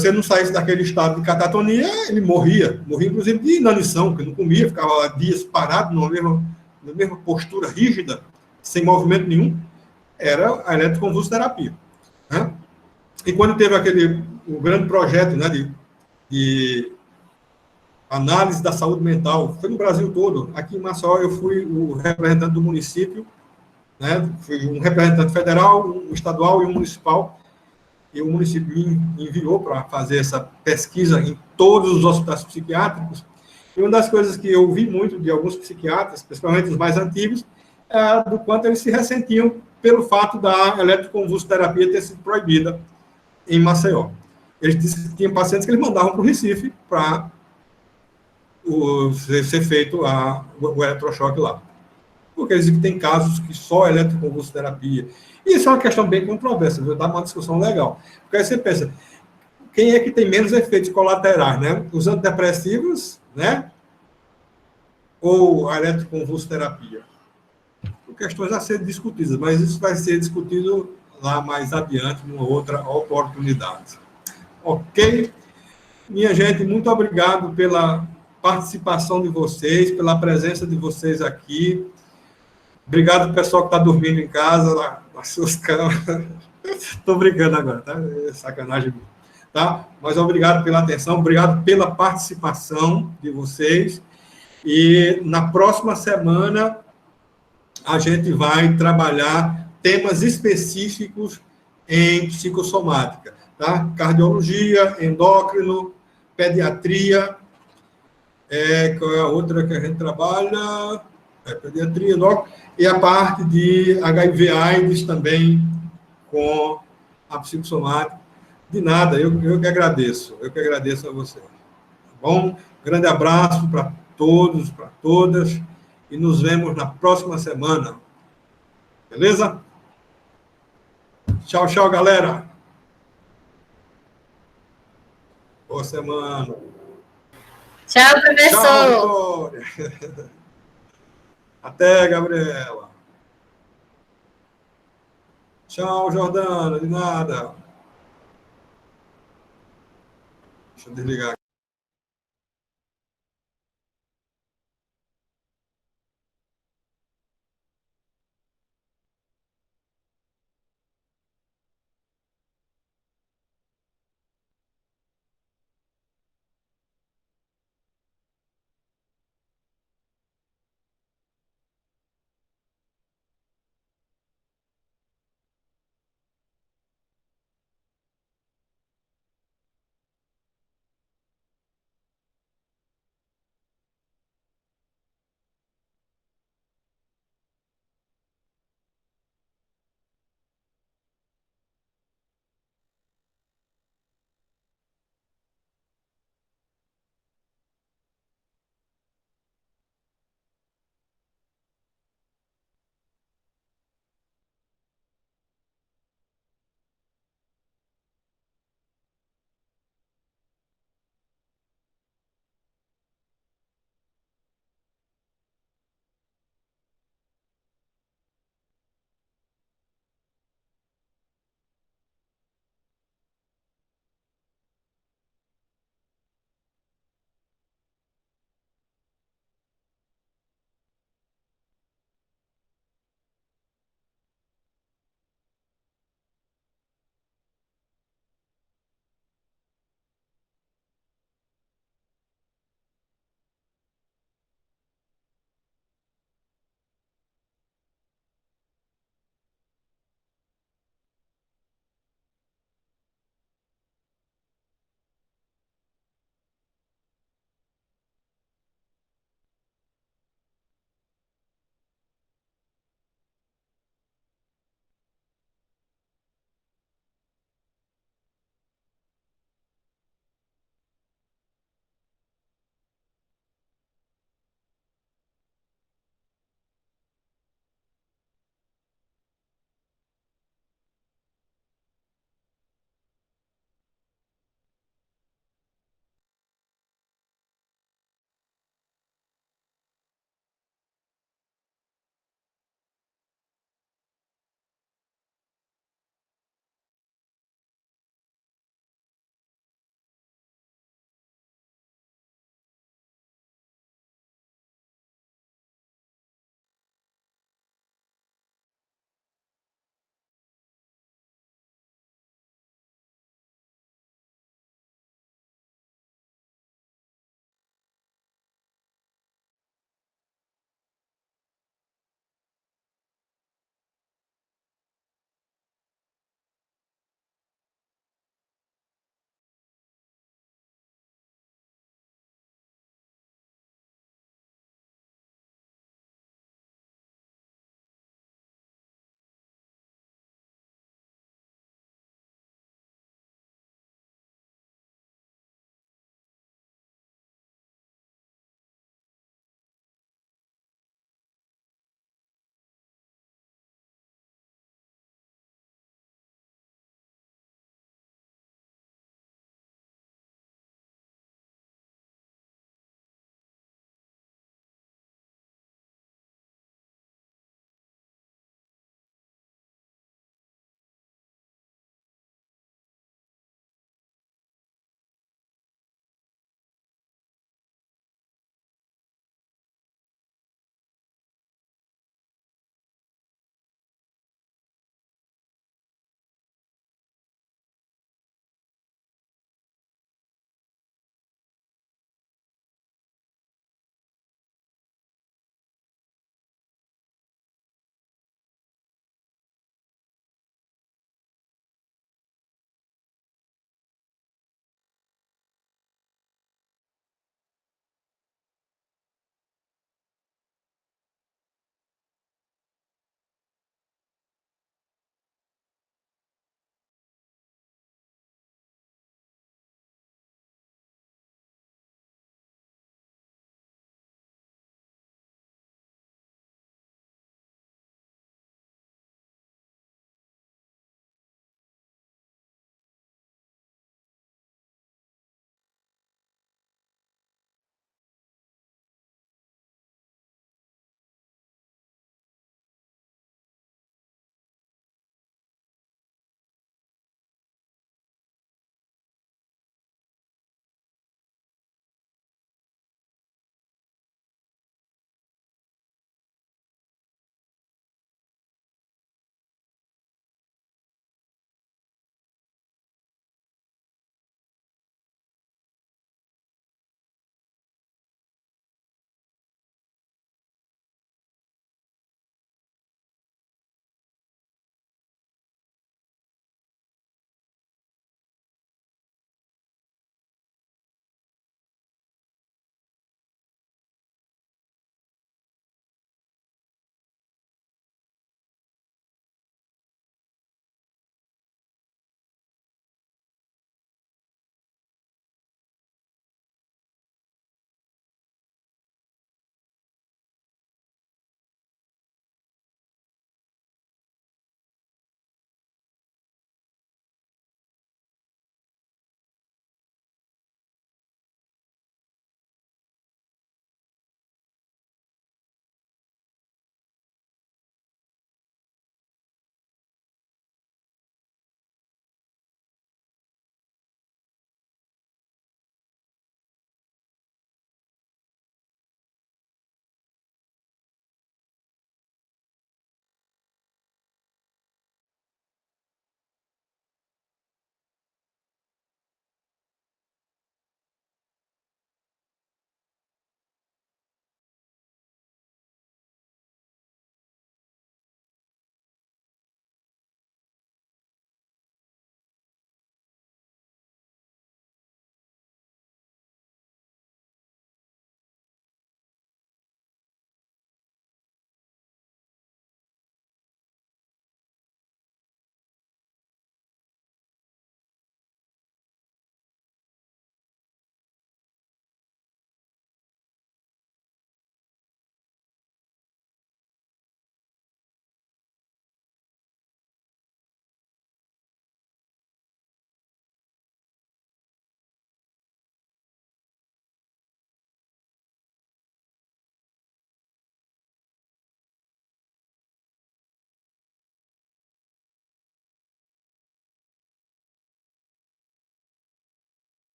se não saísse daquele estado de catatonia, ele morria. Morria, inclusive, de inanição, porque não comia, ficava dias parado na mesma postura rígida, sem movimento nenhum. Era a eletroconvulsoterapia. Né? E quando teve o grande projeto, né, de análise da saúde mental, foi no Brasil todo. Aqui em Maceió eu fui o representante do município, né? Fui um representante federal, um estadual e um municipal, e o município me enviou para fazer essa pesquisa em todos os hospitais psiquiátricos. E uma das coisas que eu vi muito de alguns psiquiatras, principalmente os mais antigos, é do quanto eles se ressentiam pelo fato da eletroconvulsoterapia ter sido proibida em Maceió. Eles disseram que tinham pacientes que eles mandavam para o Recife para ser feito o eletrochoque lá. Porque eles dizem que tem casos que só eletroconvulsoterapia. E isso é uma questão bem controversa, viu? Dá uma discussão legal. Porque aí você pensa, quem é que tem menos efeitos colaterais, né? Os antidepressivos, né? Ou a eletroconvulsoterapia? São questões a serem discutidas, mas isso vai ser discutido lá mais adiante, numa outra oportunidade. Ok? Minha gente, muito obrigado pela participação de vocês, pela presença de vocês aqui. Obrigado, pessoal que está dormindo em casa, nas suas camas. Estou brincando agora, tá? É sacanagem. Tá? Mas obrigado pela atenção, obrigado pela participação de vocês. E na próxima semana a gente vai trabalhar temas específicos em psicossomática, tá? Cardiologia, endócrino, pediatria, qual é a outra que a gente trabalha? Pediatria, endócrino, e a parte de HIV/AIDS também com a psicossomática. De nada, eu que agradeço a você. Tá bom? Grande abraço para todos, para todas, e nos vemos na próxima semana. Beleza? Tchau, tchau, galera. Boa semana. Tchau, professor. Tchau, Vitória. Até, Gabriela. Tchau, Jordana. De nada. Deixa eu desligar.